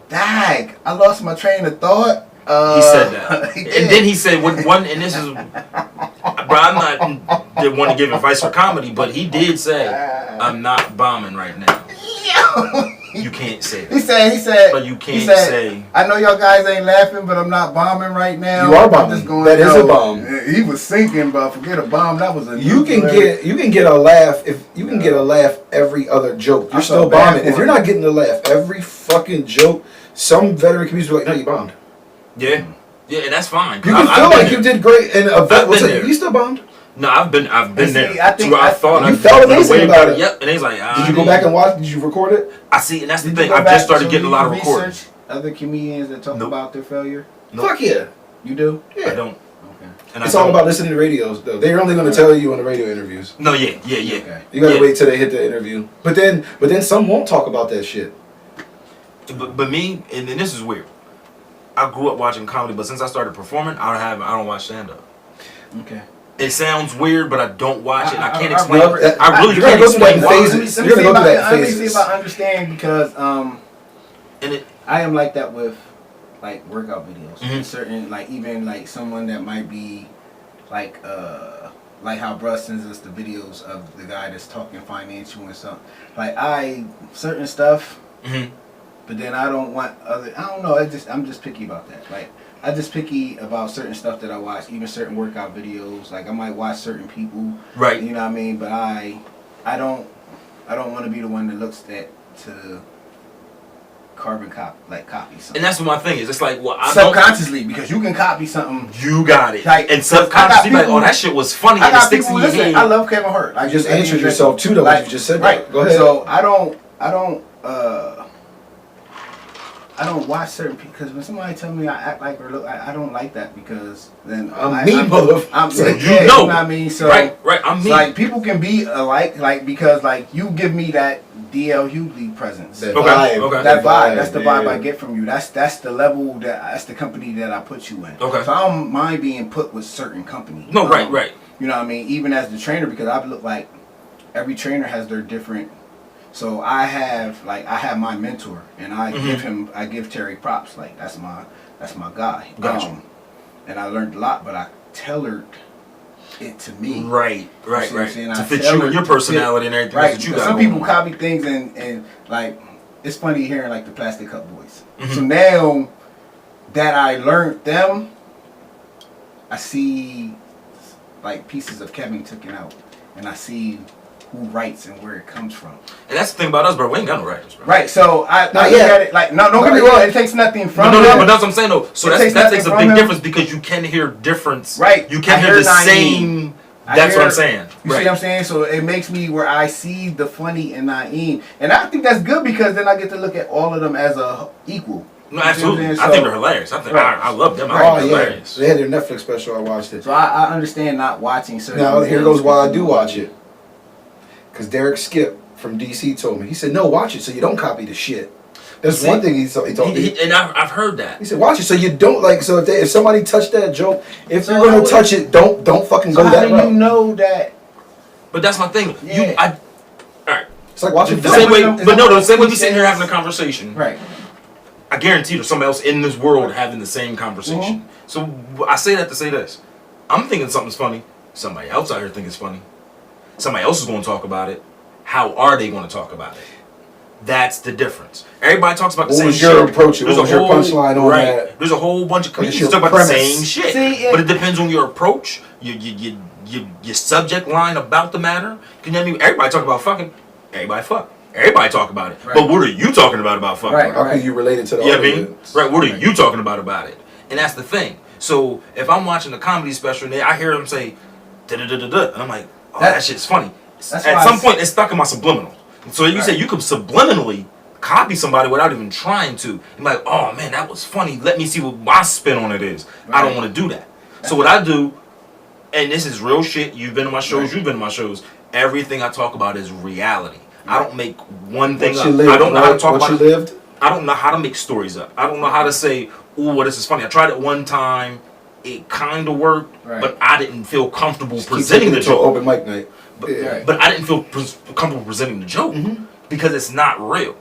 Speaker 2: I lost my train of thought.
Speaker 4: He said that. And then he said, and this is, bro, I'm not the one to give advice for comedy, but he did say, I'm not bombing right now. You can't say that. He said, but you can't say.
Speaker 2: I know y'all guys ain't laughing, but I'm not bombing right now.
Speaker 3: You are bombing. That is a bomb.
Speaker 2: He was sinking, but forget a bomb. That was a.
Speaker 3: You can get a laugh if you can get a laugh every other joke. You're still bombing. If you're not getting a laugh every fucking joke, some veteran comedians will be like, no, you bombed.
Speaker 4: Yeah, and that's fine.
Speaker 3: You can feel like you did great, and a vet will say, you still bombed.
Speaker 4: No, I've been
Speaker 2: see,
Speaker 4: there.
Speaker 2: I think
Speaker 4: I thought
Speaker 3: you felt amazing about it.
Speaker 4: Yep, and he's like,
Speaker 3: Did you go back and watch? Did you record it?
Speaker 4: I see, and that's the
Speaker 2: Did
Speaker 4: thing.
Speaker 2: you go
Speaker 4: I've
Speaker 2: back-
Speaker 4: just started
Speaker 2: so
Speaker 4: getting a
Speaker 2: you
Speaker 4: lot of recordings.
Speaker 2: research other comedians that talk
Speaker 4: Nope.
Speaker 2: about their failure?
Speaker 4: Nope.
Speaker 3: Fuck yeah.
Speaker 2: You do?
Speaker 3: Yeah.
Speaker 4: I don't.
Speaker 2: Okay.
Speaker 4: And
Speaker 3: It's
Speaker 4: I
Speaker 3: all
Speaker 4: don't.
Speaker 3: about listening to radios, though. They're only going to tell you on the radio interviews.
Speaker 4: No, yeah.
Speaker 2: Okay.
Speaker 3: You gotta
Speaker 4: Yeah.
Speaker 3: wait till they hit the interview. But then some won't talk about that shit.
Speaker 4: But me, and this is weird. I grew up watching comedy, but since I started performing, I don't watch stand up.
Speaker 2: Okay.
Speaker 4: It sounds weird, but I don't watch it. And I can't
Speaker 2: I-
Speaker 4: explain.
Speaker 3: No,
Speaker 4: I really
Speaker 3: you're gonna
Speaker 4: can't
Speaker 3: go through that
Speaker 4: explain
Speaker 3: in
Speaker 4: why.
Speaker 3: phases.
Speaker 2: Let me
Speaker 3: You're
Speaker 2: see
Speaker 3: gonna go through
Speaker 2: if
Speaker 3: that
Speaker 2: I-
Speaker 3: in
Speaker 2: let me see
Speaker 3: phases.
Speaker 2: if I understand because
Speaker 4: And it,
Speaker 2: I am like that with like workout videos.
Speaker 4: Mhm.
Speaker 2: Certain like even like someone that might be like how Bruh sends us the videos of the guy that's talking financial and something. Like certain stuff,
Speaker 4: mhm.
Speaker 2: but then I don't want other. I don't know. I'm just picky about that. Like I just picky about certain stuff that I watch, even certain workout videos. Like I might watch certain people,
Speaker 4: Right.
Speaker 2: You know what I mean? But I don't want to be the one that looks to copy something.
Speaker 4: And that's what my thing is. It's like, well, I don't.
Speaker 2: Subconsciously, because you can copy something.
Speaker 4: You got it.
Speaker 2: Like,
Speaker 4: and
Speaker 2: I got
Speaker 4: subconsciously, like,
Speaker 2: people-
Speaker 4: oh, that shit was funny.
Speaker 2: I
Speaker 4: And it
Speaker 2: got
Speaker 4: sticks in
Speaker 2: people.
Speaker 4: your
Speaker 2: Listen,
Speaker 4: head.
Speaker 2: I love Kevin Hart. I
Speaker 3: You just answered yourself too, though. What you just said.
Speaker 2: Right.
Speaker 3: Go ahead.
Speaker 2: So I don't watch certain people because when somebody tell me I act like or look, I don't like that because then
Speaker 3: I'm mean, motherfucker.
Speaker 2: So
Speaker 4: You
Speaker 2: you
Speaker 4: know.
Speaker 2: know what I mean? So
Speaker 4: Right. I'm
Speaker 2: so,
Speaker 4: me.
Speaker 2: like people can be alike, like because like you give me that DL Hughley presence.
Speaker 3: That
Speaker 4: Okay,
Speaker 3: vibe.
Speaker 4: okay.
Speaker 2: That vibe, that's the vibe
Speaker 3: yeah.
Speaker 2: I get from you. That's the level that's the company that I put you in.
Speaker 4: Okay.
Speaker 2: So I don't mind being put with certain company.
Speaker 4: No, right.
Speaker 2: You know what I mean? Even as the trainer, because I've looked like every trainer has their different. So I have my mentor, and I give Terry props. Like that's my guy.
Speaker 4: Gotcha.
Speaker 2: And I learned a lot, but I tailored it to me.
Speaker 4: Right.
Speaker 2: You see what I'm saying?
Speaker 4: To
Speaker 2: I
Speaker 4: fit you
Speaker 2: tailored
Speaker 4: and your
Speaker 2: it-
Speaker 4: personality and everything
Speaker 2: Right.
Speaker 4: else that you
Speaker 2: Because
Speaker 4: got
Speaker 2: some
Speaker 4: going
Speaker 2: people
Speaker 4: on.
Speaker 2: copy things and like it's funny hearing like the Plastic Cup Boys.
Speaker 4: Mhm.
Speaker 2: So now that I learned them, I see like pieces of Kevin taken out, and I see who writes and where it comes from.
Speaker 4: And that's the thing about us, bro. We ain't got no writers, bro.
Speaker 2: Right. So I look
Speaker 3: yet.
Speaker 2: at it like don't get me
Speaker 3: Not
Speaker 2: wrong.
Speaker 3: yet.
Speaker 2: It takes nothing
Speaker 4: No,
Speaker 2: from
Speaker 4: no,
Speaker 2: him.
Speaker 4: but that's what I'm saying though. So
Speaker 2: It takes
Speaker 4: that takes
Speaker 2: nothing
Speaker 4: a
Speaker 2: from
Speaker 4: big
Speaker 2: him.
Speaker 4: difference because you can hear difference.
Speaker 2: Right.
Speaker 4: You can
Speaker 2: I
Speaker 4: hear the
Speaker 2: hear Naeem.
Speaker 4: same.
Speaker 2: I
Speaker 4: That's what
Speaker 2: hear-
Speaker 4: I'm saying.
Speaker 2: You see what I'm saying? So it makes me where I see the funny in Naeem, and I think that's good because then I get to look at all of them as a equal.
Speaker 4: No, absolutely.
Speaker 2: You see what
Speaker 4: I
Speaker 2: I'm
Speaker 4: think
Speaker 2: saying?
Speaker 4: they're hilarious. I think
Speaker 2: Right.
Speaker 4: I love them. I
Speaker 3: Oh
Speaker 4: think they're
Speaker 3: yeah,
Speaker 4: hilarious.
Speaker 3: they had their Netflix special. I watched it.
Speaker 2: So I understand not watching certain.
Speaker 3: Now here
Speaker 2: things
Speaker 3: goes why I
Speaker 2: because
Speaker 3: do
Speaker 2: you
Speaker 3: watch it. Because Derek Skip from DC told me. He said, "No, watch it so you don't copy the shit." That's
Speaker 4: See,
Speaker 3: one thing he told me.
Speaker 4: And I've heard that.
Speaker 3: He said, "Watch it so you don't like." So if somebody touched that joke, if
Speaker 2: So
Speaker 3: you're gonna
Speaker 2: how would-
Speaker 3: touch it, don't fucking
Speaker 2: So
Speaker 3: go
Speaker 2: how
Speaker 3: that
Speaker 2: do
Speaker 3: route.
Speaker 2: you know that?
Speaker 4: But that's my thing.
Speaker 2: Yeah.
Speaker 4: All right.
Speaker 3: It's like watching
Speaker 4: The
Speaker 3: film.
Speaker 4: same way,
Speaker 2: Is that
Speaker 4: but no,
Speaker 2: what
Speaker 4: the same way we
Speaker 2: cliches-
Speaker 4: sitting here having a conversation.
Speaker 2: Right.
Speaker 4: I guarantee there's somebody else in this world having the same conversation. So I say that to say this. I'm thinking something's funny. Somebody else out here think it's funny. Somebody else is going to talk about it. How are they going to talk about it? That's the difference. Everybody talks about the
Speaker 3: What
Speaker 4: same
Speaker 3: was
Speaker 4: shit.
Speaker 3: your approach?
Speaker 4: There's
Speaker 3: What was
Speaker 4: a
Speaker 3: your
Speaker 4: whole-
Speaker 3: punchline on
Speaker 4: right.
Speaker 3: that?
Speaker 4: There's a whole bunch of
Speaker 3: What is
Speaker 4: comedians
Speaker 3: your
Speaker 4: talk about the
Speaker 3: premise?
Speaker 4: same shit.
Speaker 2: See,
Speaker 4: But it depends on your approach, your subject line about the matter. Can you know what I mean? Everybody talk about fucking. Everybody fuck. Everybody talk about it.
Speaker 2: Right.
Speaker 4: But what are you talking about fucking?
Speaker 2: Right.
Speaker 3: How can you relate it to the
Speaker 4: You know what I mean?
Speaker 3: audience?
Speaker 4: Right, what are you talking about it? And that's the thing. So if I'm watching a comedy special and I hear them say da-da-da-da-da, and I'm like, oh, that shit's funny.
Speaker 2: That's
Speaker 4: At
Speaker 2: why
Speaker 4: some point, it's stuck in my subliminal. So you
Speaker 2: Right.
Speaker 4: say you could subliminally copy somebody without even trying to. I'm like, oh man, that was funny. Let me see what my spin on it is. I don't
Speaker 2: Right.
Speaker 4: want to do that. So what I do, and this is real shit. You've been to my shows.
Speaker 2: Right.
Speaker 4: You've been to my shows. Everything I talk about is reality. I don't make one thing
Speaker 3: What
Speaker 4: up.
Speaker 3: you lived,
Speaker 4: I don't know how to talk
Speaker 3: what
Speaker 4: about
Speaker 3: you
Speaker 4: it.
Speaker 3: lived.
Speaker 4: I don't know how to make stories up. I don't know how to say, "Ooh, well, this is funny." I tried it one time. It kind of worked,
Speaker 2: Right.
Speaker 4: but I didn't feel comfortable
Speaker 3: Just keep
Speaker 4: presenting
Speaker 3: taking
Speaker 4: the
Speaker 3: it to an
Speaker 4: joke.
Speaker 3: open mic night.
Speaker 4: But,
Speaker 3: Yeah.
Speaker 2: Right.
Speaker 4: but I didn't feel comfortable presenting the joke because it's not real.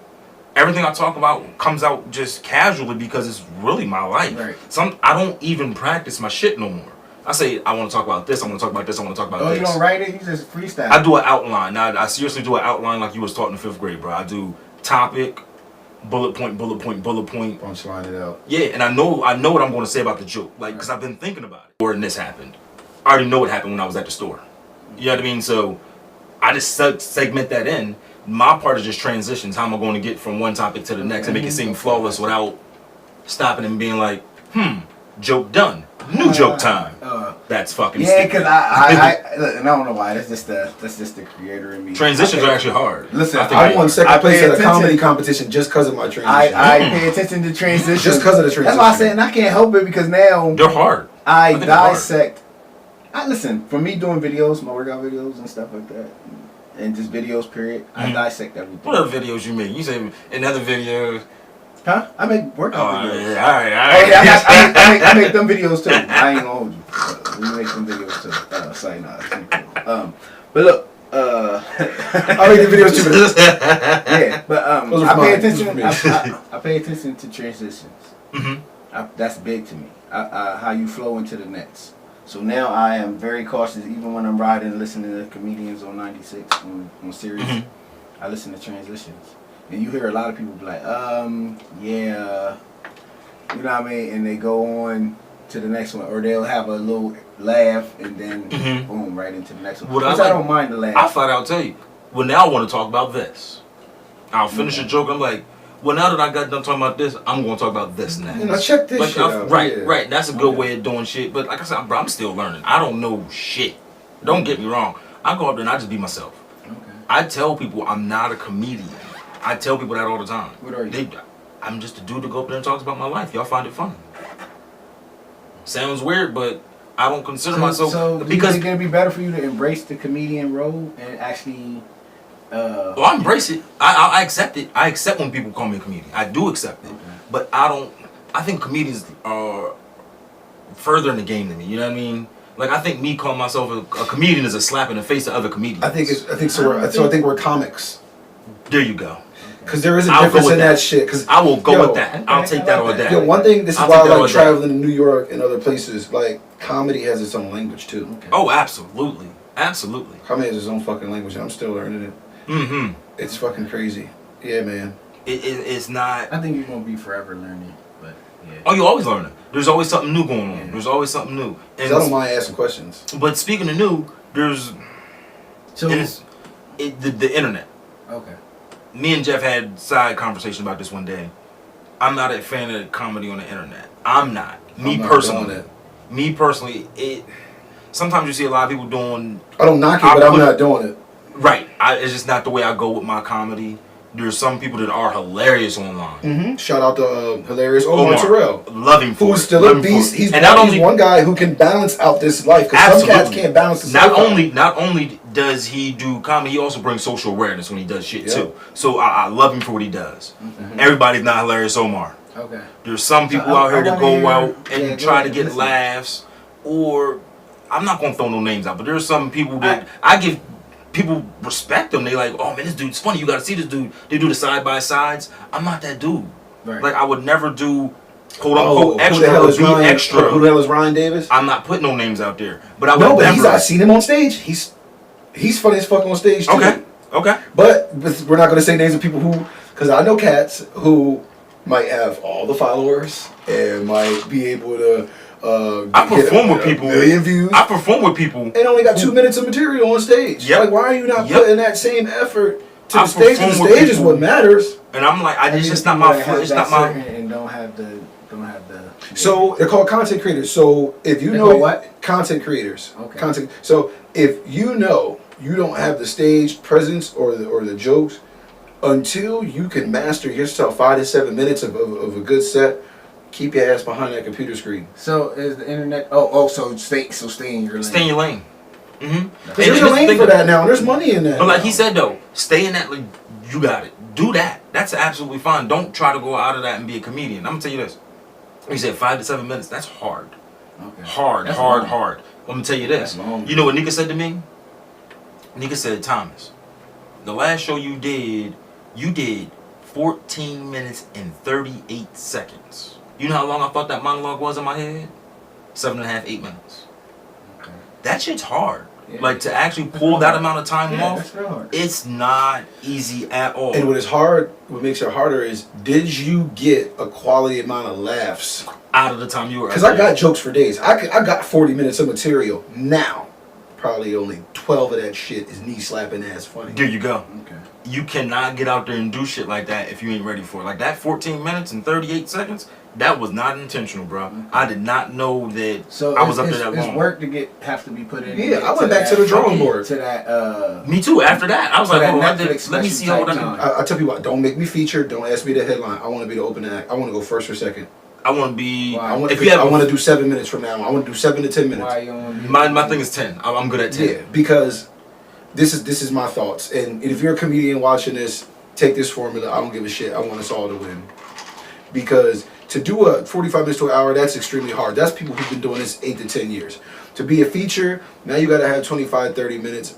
Speaker 4: Everything I talk about comes out just casually because it's really my life.
Speaker 2: Right.
Speaker 4: I don't even practice my shit no more. I say I want to talk about this. I want to talk about this. I want to talk about
Speaker 2: Oh,
Speaker 4: this.
Speaker 2: you don't write it? You just freestyle.
Speaker 4: I do an outline. Now I seriously do an outline like you was taught in the 5th grade, bro. I do topic, bullet point, bullet point, bullet point.
Speaker 3: Punchline it out.
Speaker 4: Yeah, and I know what I'm going to say about the joke, like because I've been thinking about it. Or this happened. I already know what happened when I was at the store. You know what I mean? So I just segment that in. My part is just transitions. How am I going to get from one topic to the next and make it seem flawless without stopping and being like, joke done, new joke time. That's fucking
Speaker 2: Yeah,
Speaker 4: stupid.
Speaker 2: because I look, and I don't know why. That's just the creator in me.
Speaker 4: Transitions are actually hard.
Speaker 2: Listen,
Speaker 3: I won second place at a
Speaker 2: attention.
Speaker 3: comedy competition just because of my transition.
Speaker 2: I pay attention to transitions.
Speaker 3: Just because of the transition.
Speaker 2: That's why I said, and I can't help it because now
Speaker 4: They're hard.
Speaker 2: I
Speaker 4: think they're hard.
Speaker 2: dissect. I listen, for me doing videos, my workout videos and stuff like that, and just videos, period, I dissect everything.
Speaker 4: What other videos you make? You say in other videos.
Speaker 2: Huh? I make workout
Speaker 4: Oh,
Speaker 2: videos.
Speaker 4: yeah, all right.
Speaker 2: Oh, yeah, I make them videos too. I ain't gonna hold you. We make them videos too. Sorry, nah. But look,
Speaker 3: I make the videos too.
Speaker 2: yeah, but
Speaker 3: Those are
Speaker 2: I pay
Speaker 3: mine.
Speaker 2: attention.
Speaker 3: Those are for me.
Speaker 2: I pay attention to transitions. That's big to me. How you flow into the next. So now I am very cautious, even when I'm riding and listening to comedians on 96 on Sirius. I listen to transitions, and you hear a lot of people be like, yeah, you know what I mean, and they go on to the next one, or they'll have a little laugh and then boom, right into the next one. Which I don't mind the laugh.
Speaker 4: I flat out tell you. Well, now I want to talk about this. I'll finish a joke. I'm like, well, now that I got done talking about this, I'm going to talk about this next.
Speaker 3: You know, check this shit out.
Speaker 4: Right,
Speaker 3: Yeah.
Speaker 4: right. That's a good way of doing shit. But like I said, bro, I'm still learning. I don't know shit. Don't get me wrong. I go up there and I just be myself.
Speaker 2: Okay.
Speaker 4: I tell people I'm not a comedian. I tell people that all the time.
Speaker 2: What are you?
Speaker 4: I'm just a dude that go up there and talks about my life. Y'all find it funny. Sounds weird, but I don't consider myself
Speaker 2: So
Speaker 4: because
Speaker 2: it's gonna be better for you to embrace the comedian role and actually.
Speaker 4: well, I embrace it. I accept it. I accept when people call me a comedian. I do accept it.
Speaker 2: Okay.
Speaker 4: But I don't. I think comedians are further in the game than me. You know what I mean? Like I think me calling myself a comedian is a slap in the face to other comedians.
Speaker 3: I think we're comics.
Speaker 4: There you go.
Speaker 3: Because there is a
Speaker 4: I'll
Speaker 3: difference
Speaker 4: go with
Speaker 3: in that shit. Because
Speaker 4: I will go with that. I'll take that all day.
Speaker 3: Yo, one thing, this is
Speaker 4: I'll
Speaker 3: why
Speaker 4: take
Speaker 3: I
Speaker 4: that all
Speaker 3: like
Speaker 4: day.
Speaker 3: traveling to New York and other places. Like, comedy has its own language, too.
Speaker 2: Okay.
Speaker 4: Oh, absolutely, absolutely.
Speaker 3: Comedy has its own fucking language, and I'm still learning it.
Speaker 4: Mm-hmm.
Speaker 3: It's fucking crazy. Yeah, man.
Speaker 4: It's not.
Speaker 2: I think you're gonna be forever learning, but yeah.
Speaker 4: Oh, you always learning. There's always something new going on.
Speaker 2: Yeah.
Speaker 4: There's always something new.
Speaker 3: 'Cause I don't mind asking questions.
Speaker 4: But speaking of new, there's
Speaker 2: So
Speaker 4: the internet.
Speaker 2: okay.
Speaker 4: Me and Jeff had side conversation about this one day. I'm not a fan of comedy on the internet. I'm not. Me
Speaker 3: I'm not
Speaker 4: personally.
Speaker 3: doing it.
Speaker 4: Me personally, sometimes you see a lot of people doing
Speaker 3: I don't knock it, but I'm not doing it.
Speaker 4: right. It's just not the way I go with my comedy. There's some people that are hilarious online.
Speaker 3: Mm-hmm. Shout out to hilarious Omar Terrell.
Speaker 4: Love him for
Speaker 3: Who's
Speaker 4: it.
Speaker 3: still
Speaker 4: Love
Speaker 3: a
Speaker 4: him for
Speaker 3: beast.
Speaker 4: it.
Speaker 3: He's,
Speaker 4: and not only
Speaker 3: he's one guy who can balance out this life. Because some cats can't balance this life out.
Speaker 4: Not only does he do comedy, he also brings social awareness when he does shit
Speaker 3: Yep.
Speaker 4: too. So I love him for what he does.
Speaker 2: Mm-hmm.
Speaker 4: Everybody's not hilarious Omar.
Speaker 2: Okay.
Speaker 4: There's some people
Speaker 2: I
Speaker 4: out here that
Speaker 2: wanna
Speaker 4: go
Speaker 2: hear-
Speaker 4: out and
Speaker 2: yeah, go
Speaker 4: try to
Speaker 2: ahead,
Speaker 4: get
Speaker 2: listen.
Speaker 4: laughs, or I'm not gonna throw no names out, but there's some people that I give people respect them. They like, oh man, this dude's funny. You gotta see this dude. They do the side by sides. I'm not that dude.
Speaker 2: Right.
Speaker 4: Like I would never do quote
Speaker 3: Oh,
Speaker 4: unquote
Speaker 3: who the
Speaker 4: extra
Speaker 3: hell
Speaker 4: or
Speaker 3: is
Speaker 4: be
Speaker 3: Ryan?
Speaker 4: extra.
Speaker 3: Who the hell is Ryan Davis?
Speaker 4: I'm not putting no names out there, but I would
Speaker 3: No, but
Speaker 4: never.
Speaker 3: I've seen him on stage. He's funny as fuck on stage too.
Speaker 4: Okay.
Speaker 3: But we're not going to say names of people who, because I know cats who might have all the followers and might be able to.
Speaker 4: I perform with people.
Speaker 3: 1 million views.
Speaker 4: I perform with people.
Speaker 3: And only got 2 minutes of material on stage.
Speaker 4: Yep.
Speaker 3: Like, why are you not
Speaker 4: Yep.
Speaker 3: putting that same effort to
Speaker 4: I
Speaker 3: the stage? The
Speaker 4: perform with
Speaker 3: stage is
Speaker 4: people.
Speaker 3: what matters.
Speaker 4: And I'm like, it's
Speaker 2: These
Speaker 4: just not
Speaker 2: people
Speaker 4: my
Speaker 2: that
Speaker 4: foot.
Speaker 2: have
Speaker 4: It's
Speaker 2: that
Speaker 4: not my.
Speaker 2: certain and don't have the.
Speaker 3: So they're called content creators. So if you
Speaker 2: They're
Speaker 3: know
Speaker 2: called what?
Speaker 3: Content creators.
Speaker 2: Okay.
Speaker 3: Content. So if you know you don't have the stage presence or the jokes until you can master yourself 5 to 7 minutes of a good set, keep your ass behind that computer screen.
Speaker 2: So is the internet? So stay in your lane.
Speaker 4: Stay in your lane. Mm-hmm.
Speaker 3: There's a lane for that now. There's money in that.
Speaker 4: But like
Speaker 3: now.
Speaker 4: he said though, stay in that lane. You got it. Do that. That's absolutely fine. Don't try to go out of that and be a comedian. I'm gonna tell you this. He said 5 to 7 minutes. That's hard.
Speaker 2: Okay.
Speaker 4: Hard.
Speaker 2: That's
Speaker 4: hard.
Speaker 2: long.
Speaker 4: Hard. I'm gonna tell you this.
Speaker 2: That's long.
Speaker 4: You know what Nika said to me? Nika said, Thomas, the last show you did 14 minutes and 38 seconds. You know how long I thought that monologue was in my head? 7.5, 8 minutes.
Speaker 2: Okay.
Speaker 4: That shit's hard.
Speaker 2: Yeah.
Speaker 4: Like to actually pull that amount of time
Speaker 2: Yeah,
Speaker 4: off,
Speaker 2: that's real hard.
Speaker 4: it's not easy at all.
Speaker 3: And what makes it harder is, did you get a quality amount of laughs?
Speaker 4: Out of the time you were.
Speaker 3: Because I got jokes for days. I got 40 minutes of material now. Probably only 12 of that shit is knee slapping ass funny.
Speaker 4: There you go.
Speaker 2: Okay.
Speaker 4: You cannot get out there and do shit like that if you ain't ready for it. Like that 14 minutes and 38 seconds, That was not intentional, bro. I did not know that
Speaker 2: So
Speaker 4: I was up there that
Speaker 2: it's
Speaker 4: long.
Speaker 2: work to have to be put in.
Speaker 3: Yeah, I went back to the drawing board.
Speaker 2: To that.
Speaker 4: Me too. After that, I was like,
Speaker 2: that
Speaker 4: oh,
Speaker 2: Netflix
Speaker 4: let me see how what I
Speaker 2: special
Speaker 4: can.
Speaker 2: type
Speaker 3: I tell people what, don't make me feature. Don't ask me the headline. I want to be the opening act. I want to go first or second.
Speaker 4: I want to be.
Speaker 2: Wow.
Speaker 3: I want
Speaker 4: If you have,
Speaker 3: to do 7 minutes from now. I want to do 7 to 10 minutes.
Speaker 2: Why you don't
Speaker 4: my thing is 10. I'm good at 10.
Speaker 3: Yeah, because this is my thoughts. And if you're a comedian watching this, take this formula. I don't give a shit. I want us all to win. Because to do a 45 minutes to an hour, that's extremely hard. That's people who've been doing this 8 to 10 years. To be a feature, now you got to have 25, 30 minutes.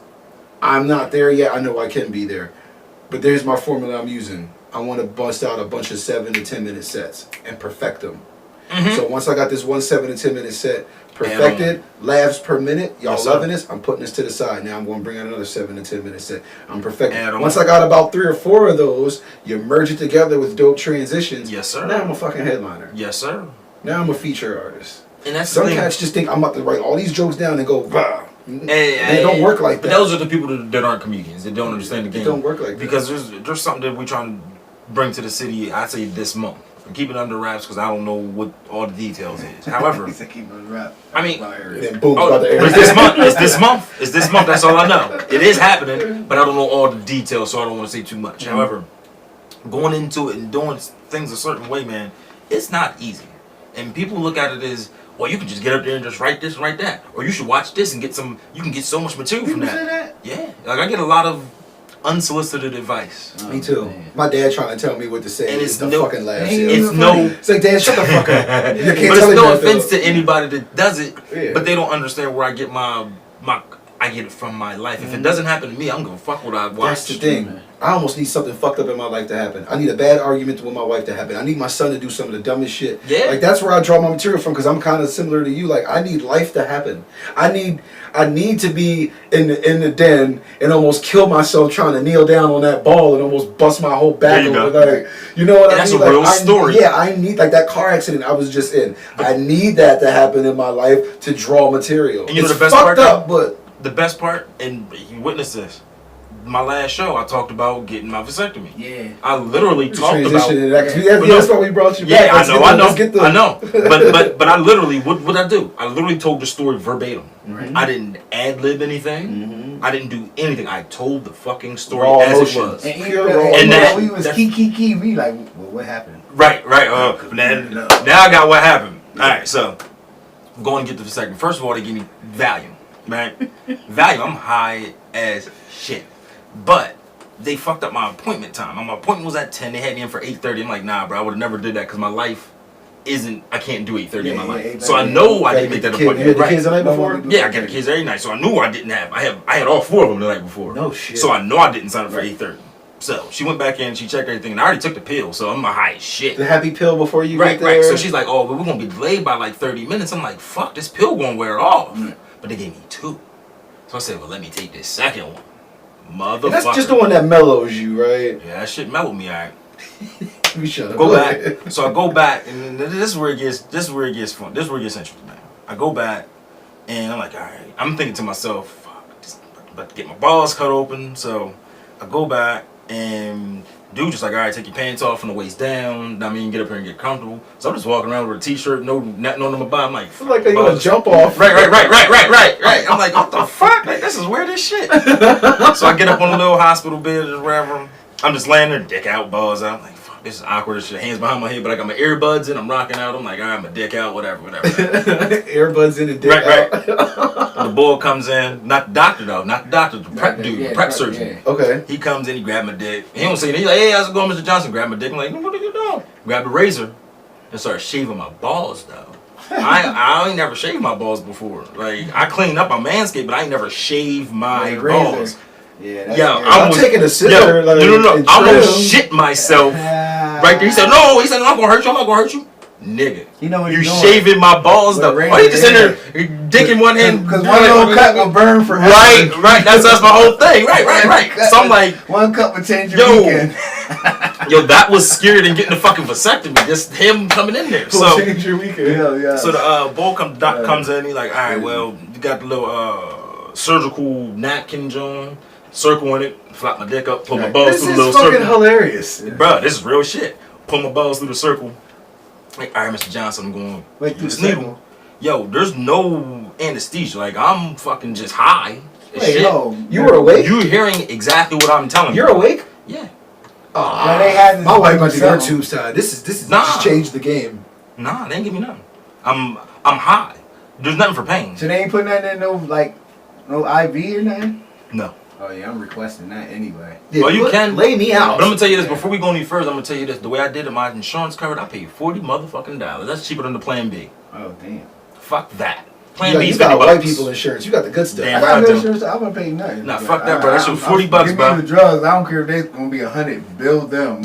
Speaker 3: I'm not there yet. I know I can be there. But there's my formula I'm using. I want to bust out a bunch of 7 to 10 minute sets and perfect them. So once I got this 7 to 10 minute set perfected, laughs per minute, y'all
Speaker 4: Yes,
Speaker 3: loving this, I'm putting this to the side. Now I'm going to bring out another 7 to 10 minute set. I'm perfecting.
Speaker 4: Add
Speaker 3: Once I got about 3 or 4 of those, you merge it together with dope transitions.
Speaker 4: Yes, sir.
Speaker 3: Now I'm a fucking headliner.
Speaker 4: Yes, sir.
Speaker 3: Now I'm a feature artist.
Speaker 4: And that's
Speaker 3: Some
Speaker 4: the thing.
Speaker 3: cats just think I'm about to write all these jokes down and go, bah.
Speaker 4: Hey,
Speaker 3: And it don't work like
Speaker 4: But
Speaker 3: that.
Speaker 4: those are the people that aren't comedians. That don't understand the game.
Speaker 3: It don't work like that.
Speaker 4: Because there's something that we're trying to bring to the city. I'd say this month. Keep it under wraps because I don't know what all the details is. However,
Speaker 2: He said keep it wrap.
Speaker 4: I mean,
Speaker 3: And then boom,
Speaker 4: oh,
Speaker 3: about to air.
Speaker 4: it's this month. It's this month. It's this month. That's all I know. It is happening, but I don't know all the details, so I don't want to say too much. However, going into it and doing things a certain way, man, it's not easy. And people look at it as, well, you can just get up there and just write this and write that, or you should watch this and get some. You can get so much material from
Speaker 2: People
Speaker 4: that.
Speaker 2: say that?
Speaker 4: Yeah, like I get a lot of unsolicited advice.
Speaker 3: Me too.
Speaker 2: Man.
Speaker 3: My dad trying to tell me what to say.
Speaker 4: And
Speaker 3: It's
Speaker 4: it's
Speaker 3: the
Speaker 4: no-
Speaker 3: fucking last.
Speaker 2: Ain't
Speaker 3: year.
Speaker 4: It's no.
Speaker 3: It's like, Dad, shut the fuck up. You can't
Speaker 4: But
Speaker 3: tell
Speaker 4: it's
Speaker 3: him
Speaker 4: no
Speaker 3: that,
Speaker 4: offense
Speaker 3: though.
Speaker 4: to anybody that does it,
Speaker 3: Yeah.
Speaker 4: but they don't understand where I get my I get it from my life. If it doesn't happen to me, I'm gonna fuck what I watch.
Speaker 3: That's the thing. I almost need something fucked up in my life to happen. I need a bad argument with my wife to happen. I need my son to do some of the dumbest shit.
Speaker 4: Yeah.
Speaker 3: Like that's where I draw my material from because I'm kind of similar to you. Like I need life to happen. I need to be in the den and almost kill myself trying to kneel down on that ball and almost bust my whole back
Speaker 4: There you
Speaker 3: over.
Speaker 4: go.
Speaker 3: Like, you know what
Speaker 4: And
Speaker 3: I
Speaker 4: that's
Speaker 3: mean?
Speaker 4: a
Speaker 3: Like,
Speaker 4: real story.
Speaker 3: Yeah, I need like that car accident I was just in. I need that to happen in my life to draw material.
Speaker 4: And you know
Speaker 3: It's
Speaker 4: the best
Speaker 3: fucked
Speaker 4: part,
Speaker 3: up,
Speaker 4: though?
Speaker 3: but
Speaker 4: The best part, and you witnessed this. My last show, I talked about getting my vasectomy.
Speaker 2: Yeah.
Speaker 4: I literally talked
Speaker 3: transition
Speaker 4: about.
Speaker 3: into that. 'Cause
Speaker 2: Yeah.
Speaker 3: that's why we brought you back.
Speaker 4: Yeah, I
Speaker 3: Let's
Speaker 4: know,
Speaker 3: get
Speaker 4: I
Speaker 3: the-
Speaker 4: know,
Speaker 3: let's get the-
Speaker 4: I know. But I literally, what I do? I literally told the story verbatim.
Speaker 2: Right.
Speaker 4: I didn't ad lib anything. I didn't do anything. I told the fucking story
Speaker 3: Raw
Speaker 4: as
Speaker 3: emotion.
Speaker 4: it was.
Speaker 2: And
Speaker 3: Pure
Speaker 2: even
Speaker 3: raw.
Speaker 2: and
Speaker 4: And that-
Speaker 2: we was
Speaker 4: that-
Speaker 2: key. We like, well, what happened?
Speaker 4: Right. Now I got what happened. All right, so I'm going to get to the second. First of all, they give me Valium, right? Valium, I'm high as shit, but they fucked up my appointment time. My appointment was at 10. They had me in for 8:30. I'm like, nah, bro, I would have never did that because my life isn't. I can't do 8:30 in my
Speaker 2: Yeah,
Speaker 4: life.
Speaker 2: 8:30.
Speaker 4: So I know I
Speaker 3: Like,
Speaker 4: didn't make that
Speaker 3: you had
Speaker 4: appointment.
Speaker 3: the
Speaker 4: Right.
Speaker 3: kids the night
Speaker 2: No
Speaker 3: before?
Speaker 2: one would
Speaker 4: Yeah, I got the kids every night, so I knew I didn't have. I had all 4 of them the night before.
Speaker 2: No shit.
Speaker 4: So I know I didn't sign up for
Speaker 2: Right.
Speaker 4: 8:30. So she went back in, she checked everything, and I already took the pill, so I'm high as shit.
Speaker 3: The happy pill before you
Speaker 4: Right,
Speaker 3: get there.
Speaker 4: right. So she's like, oh, but we're gonna be delayed by like 30 minutes. I'm like, fuck, this pill gonna wear off. But they gave me 2. So I said, well, let me take this second one. Motherfucker.
Speaker 3: And that's just the one that mellows you, right?
Speaker 4: Yeah, that shit mellowed me, alright.
Speaker 3: We shut up.
Speaker 4: Go back. So I go back, and then this is where it gets fun. This is where it gets interesting, man. I go back, and I'm like, alright. I'm thinking to myself, fuck, just about to get my balls cut open. So I go back, and dude just like, alright, take your pants off from the waist down. I mean, get up here and get comfortable. So I'm just walking around with a t-shirt, nothing on my body. I'm like,
Speaker 3: It's like they gonna
Speaker 4: balls.
Speaker 3: jump off.
Speaker 4: Right. I'm like, what the fuck? Like, this is weird as shit. So I get up on a little hospital bed or whatever. I'm just laying there, dick out, balls out. I'm like, fuck, this is awkward as shit. Hands behind my head, but I got my earbuds in. I'm rocking out. I'm like, all right, my dick out, whatever.
Speaker 3: Earbuds in the dick
Speaker 4: Right.
Speaker 3: out.
Speaker 4: The boy comes in, not the doctor though, the prep dude, the prep surgeon.
Speaker 2: Yeah.
Speaker 3: Okay.
Speaker 4: He comes in, he grabbed my dick. He don't say anything. He's like, hey, how's it going, Mr. Johnson? Grab my dick. I'm like, what are you doing? Grab the razor and start shaving my balls though. I ain't never shaved my balls before. Like, I cleaned up, I manscaped, but I ain't never shaved my
Speaker 2: With a
Speaker 4: balls.
Speaker 2: razor. Yeah, that's
Speaker 4: Yeah,
Speaker 2: scary.
Speaker 3: I'm taking a scissor. Like,
Speaker 4: no.
Speaker 3: and
Speaker 4: I'm gonna
Speaker 3: trim.
Speaker 4: shit myself right there. He said, no. He said, I'm not gonna hurt you. I'm not gonna hurt you. Nigga,
Speaker 2: You know what
Speaker 4: you
Speaker 2: you're doing.
Speaker 4: shaving my balls
Speaker 2: With a
Speaker 4: though.
Speaker 2: razor,
Speaker 4: Why you just in
Speaker 2: yeah.
Speaker 4: there, dick in one hand?
Speaker 2: Because one little cut will burn forever.
Speaker 4: Right. That's my whole thing. Right. So I'm like,
Speaker 2: one cut will change your
Speaker 4: Yo.
Speaker 2: weekend.
Speaker 4: yo, that was scarier than getting the fucking vasectomy. Just him coming in there.
Speaker 3: Will
Speaker 4: So,
Speaker 3: change your weekend.
Speaker 2: Yeah.
Speaker 4: so the doc comes in. He's like, all right, well, you got the little surgical napkin, John. Circle in it. Flop my dick up. Pull my balls
Speaker 3: This
Speaker 4: through
Speaker 3: is
Speaker 4: the little
Speaker 3: fucking
Speaker 4: circle.
Speaker 3: hilarious.
Speaker 4: Bro, this is real shit. Pull my balls through the circle. Like, all right, Mr. Johnson, I'm going
Speaker 2: Wait through
Speaker 4: this
Speaker 2: the
Speaker 4: needle.
Speaker 2: circle.
Speaker 4: Yo, there's no anesthesia. Like, I'm fucking just high. as
Speaker 2: Wait,
Speaker 4: shit.
Speaker 2: yo,
Speaker 3: You were awake?
Speaker 4: You hearing exactly what I'm telling you.
Speaker 3: You're awake?
Speaker 4: Yeah.
Speaker 2: Well, they had this
Speaker 3: My wife went to
Speaker 2: something.
Speaker 3: their tube side. This is
Speaker 4: Nah.
Speaker 3: just changed the game.
Speaker 4: Nah, they ain't give me nothing. I'm high. There's nothing for pain.
Speaker 2: So they ain't put nothing in no IV or nothing?
Speaker 4: No.
Speaker 2: Oh yeah, I'm requesting that anyway.
Speaker 3: Yeah,
Speaker 4: Well, you can
Speaker 3: lay me out.
Speaker 4: But I'm gonna tell you this before we go any further. I'm gonna tell you this: the way I did it, my insurance covered. I paid $40 motherfucking dollars. That's cheaper than the Plan B.
Speaker 2: Oh damn.
Speaker 4: Fuck that. Plan
Speaker 3: You
Speaker 4: B is
Speaker 3: got
Speaker 4: $50.
Speaker 3: white people insurance. You got the good stuff.
Speaker 4: Damn.
Speaker 2: I got no
Speaker 4: I
Speaker 2: insurance. I wouldn't pay nothing.
Speaker 4: Nah, fuck that, bro. That shit was $40,
Speaker 2: give
Speaker 4: bro.
Speaker 2: me the drugs. I don't care if they gonna be 100. Bill them.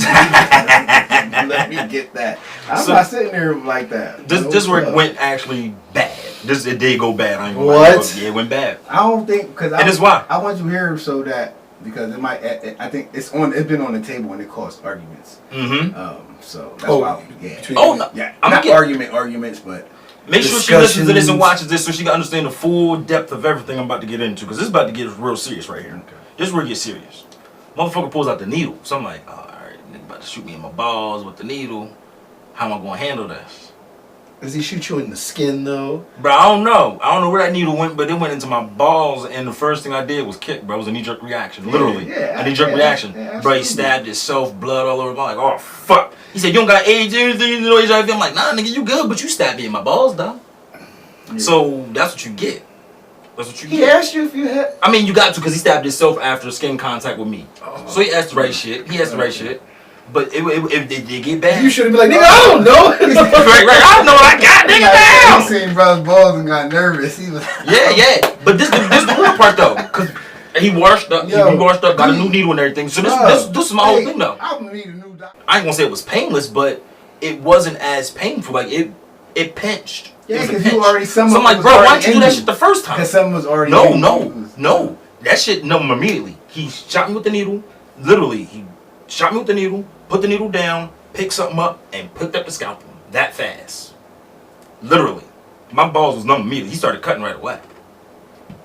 Speaker 2: Let me get that. I'm
Speaker 4: So-
Speaker 2: not sitting there like that.
Speaker 4: This
Speaker 2: No
Speaker 4: where it
Speaker 2: fuck.
Speaker 4: went actually bad. It did go bad. I ain't gonna lie.
Speaker 3: What?
Speaker 4: Yeah, it went bad.
Speaker 2: I don't think because
Speaker 4: And it's why.
Speaker 2: I want you here so that because it might. I think it's been on the table and it caused arguments.
Speaker 4: Mm-hmm.
Speaker 2: So that's
Speaker 3: Oh,
Speaker 2: why. Yeah.
Speaker 3: between-
Speaker 4: Oh no.
Speaker 2: Yeah.
Speaker 4: I'm
Speaker 2: Not
Speaker 4: getting.
Speaker 2: arguments, but
Speaker 4: Make sure she listens to this and
Speaker 3: discussions.
Speaker 4: watches this so she can understand the full depth of everything I'm about to get into. Because this is about to get real serious right here. This is where it gets serious. Motherfucker pulls out the needle. So I'm like, oh, alright, nigga about to shoot me in my balls with the needle. How am I going to handle this?
Speaker 3: Does he shoot you in the skin though?
Speaker 4: Bro, I don't know. I don't know where that needle went, but it went into my balls, and the first thing I did was kick, bro. It was a knee-jerk reaction. Literally.
Speaker 2: yeah,
Speaker 4: a knee-jerk
Speaker 2: yeah,
Speaker 4: reaction.
Speaker 2: yeah,
Speaker 4: Bro, he
Speaker 2: absolutely.
Speaker 4: stabbed himself, blood all over my like, oh, fuck. He said, you don't got AIDS or anything, you know HIV? I'm like, nah, nigga, you good, but you stabbed me in my balls, dog.
Speaker 2: Yeah.
Speaker 4: So, that's what you get. That's what you
Speaker 3: He
Speaker 4: get.
Speaker 3: asked you if you had.
Speaker 4: I mean, you got to, because he stabbed himself after skin contact with me. So he asked the right shit. He asked the right shit. But it did get bad.
Speaker 3: You should have been like, nigga, I don't know.
Speaker 4: right, I don't know what I got, nigga, down.
Speaker 2: He seen brother's balls and got nervous. He was.
Speaker 4: Yeah. But this the real part though, cause he washed up,
Speaker 2: Yo,
Speaker 4: he washed up, got a new needle and everything. So this is my whole thing though.
Speaker 2: I need a new doctor.
Speaker 4: I ain't gonna say it was painless, but it wasn't as painful. Like it pinched.
Speaker 2: Yeah,
Speaker 4: It was a
Speaker 2: 'cause you
Speaker 4: pinch.
Speaker 2: already- some
Speaker 4: So
Speaker 2: of
Speaker 4: I'm like,
Speaker 2: it was
Speaker 4: bro, why
Speaker 2: already
Speaker 4: don't you do
Speaker 2: in
Speaker 4: that
Speaker 2: you.
Speaker 4: shit the first time?
Speaker 2: Because something was already.
Speaker 4: No,
Speaker 2: in
Speaker 4: no,
Speaker 2: you.
Speaker 4: no. That shit, no, immediately. He shot me with the needle. Literally, he shot me with the needle, put the needle down, picked something up, and picked up the scalpel. That fast. Literally. My balls was numb immediately. He started cutting right away.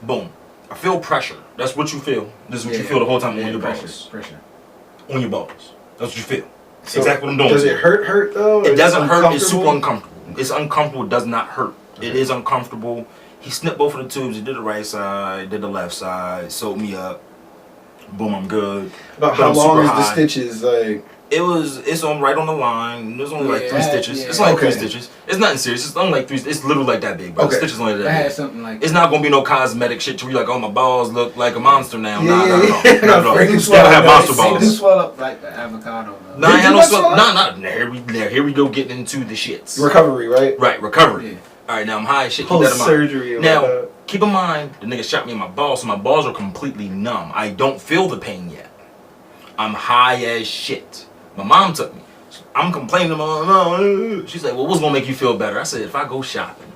Speaker 4: Boom. I feel pressure. That's what you feel. This is what you feel the whole time on your balls.
Speaker 2: Pressure.
Speaker 4: On your balls. That's what you feel.
Speaker 3: So,
Speaker 4: exactly what I'm doing.
Speaker 3: Does it hurt though?
Speaker 4: It
Speaker 3: Or
Speaker 4: doesn't
Speaker 3: is
Speaker 4: hurt. It's super
Speaker 3: uncomfortable?
Speaker 4: uncomfortable. It's uncomfortable. It does not hurt. It is uncomfortable. He snipped both of the tubes. He did the right side, did the left side, sewed me up. Boom, I'm good.
Speaker 3: About
Speaker 4: But
Speaker 3: how
Speaker 4: I'm
Speaker 3: long
Speaker 4: super
Speaker 3: is the
Speaker 4: high.
Speaker 3: stitches? Like,
Speaker 4: It's on right on the line. There's only like 3
Speaker 2: Yeah,
Speaker 4: stitches.
Speaker 2: yeah.
Speaker 4: It's only
Speaker 3: Okay.
Speaker 4: 3 stitches. It's nothing serious. It's only like 3. It's literally like that big, bro.
Speaker 3: Okay.
Speaker 4: The stitches only
Speaker 2: I
Speaker 4: that
Speaker 2: had
Speaker 4: big.
Speaker 2: something like.
Speaker 4: It's not gonna be no cosmetic shit to where you're like, oh, my balls look like a monster now.
Speaker 3: Yeah,
Speaker 4: Nah,
Speaker 3: yeah,
Speaker 4: not
Speaker 3: yeah.
Speaker 4: at all. Not at all.
Speaker 3: Freaking
Speaker 4: Still have
Speaker 3: swell,
Speaker 4: monster
Speaker 3: guys.
Speaker 2: They do
Speaker 4: balls.
Speaker 2: swell up like the avocado.
Speaker 4: Nah, I
Speaker 3: Did
Speaker 4: ain't
Speaker 3: you
Speaker 4: no
Speaker 3: not
Speaker 4: swell.
Speaker 3: swell
Speaker 4: Nah. Now, here we go getting into the shits.
Speaker 3: recovery, right?
Speaker 4: Right, recovery.
Speaker 2: Yeah.
Speaker 4: All right, now I'm high as shit. Keep that in mind.
Speaker 3: Post-surgery and
Speaker 4: Now,
Speaker 3: whatnot.
Speaker 4: keep in mind, the nigga shot me in my balls, so my balls are completely numb. I don't feel the pain yet. I'm high as shit. My mom took me. I'm complaining to my mom. She's like, well, what's gonna make you feel better? I said, if I go shopping.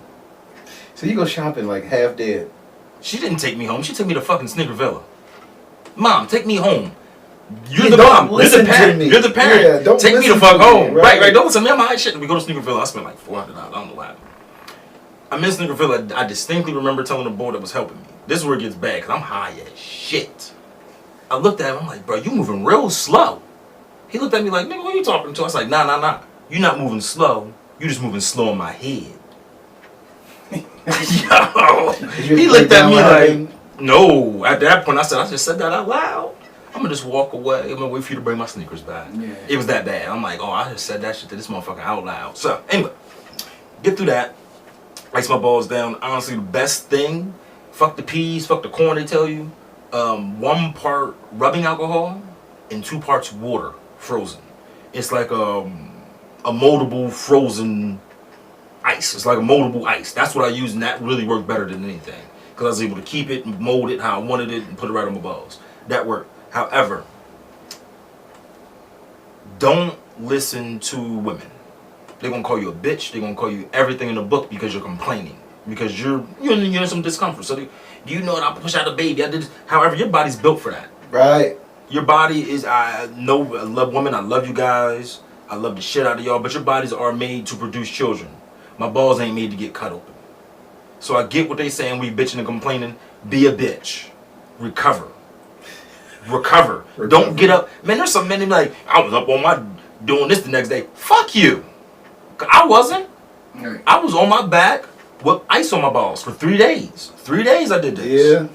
Speaker 3: So you go shopping like half dead.
Speaker 4: She didn't take me home. She took me to fucking Snicker Villa. Mom, take me home. You're
Speaker 3: Yeah,
Speaker 4: the
Speaker 3: don't
Speaker 4: mom. You're
Speaker 3: listen
Speaker 4: the
Speaker 3: to
Speaker 4: parent.
Speaker 3: me.
Speaker 4: You're the parent.
Speaker 3: Yeah, don't
Speaker 4: take me the
Speaker 3: listen
Speaker 4: fuck
Speaker 3: to me,
Speaker 4: home.
Speaker 3: right?
Speaker 4: Right. Don't listen to me. I'm high as shit. We go to Snicker Villa. I spent like $400. I don't know why. I'm in Snicker Villa. I distinctly remember telling the boy that was helping me. This is where it gets bad because I'm high as shit. I looked at him. I'm like, bro, you moving real slow. He looked at me like, nigga, what are you talking to? I was like, nah. You're not moving slow. You just moving slow in my head. Yo. He looked at me like, no. At that point, I just said that out loud. I'm gonna just walk away. I'm gonna wait for you to bring my sneakers back.
Speaker 2: Yeah.
Speaker 4: It was that bad. I'm like, oh, I just said that shit to this motherfucker out loud. So, anyway, get through that. Ice my balls down. Honestly, the best thing, fuck the peas, fuck the corn, they tell you. 1 part rubbing alcohol and 2 parts water, frozen. It's like a moldable frozen ice. It's like a moldable ice. That's what I use, and that really worked better than anything. Because I was able to keep it and mold it how I wanted it and put it right on my balls. That worked. However, don't listen to women. They're going to call you a bitch. They're going to call you everything in the book because you're complaining. Because you're in some discomfort. So, do you know that I pushed out a baby? I did this. However, your body's built for that.
Speaker 3: Right.
Speaker 4: Your body is, I love women. I love you guys. I love the shit out of y'all. But your bodies are made to produce children. My balls ain't made to get cut open. So I get what they saying. We bitching and complaining. Be a bitch. Recover. Don't get up. Man, there's some men that be like, I was up on my doing this the next day. Fuck you. I wasn't.
Speaker 2: Right.
Speaker 4: I was on my back with ice on my balls for 3 days. 3 days I did this.
Speaker 3: Yeah.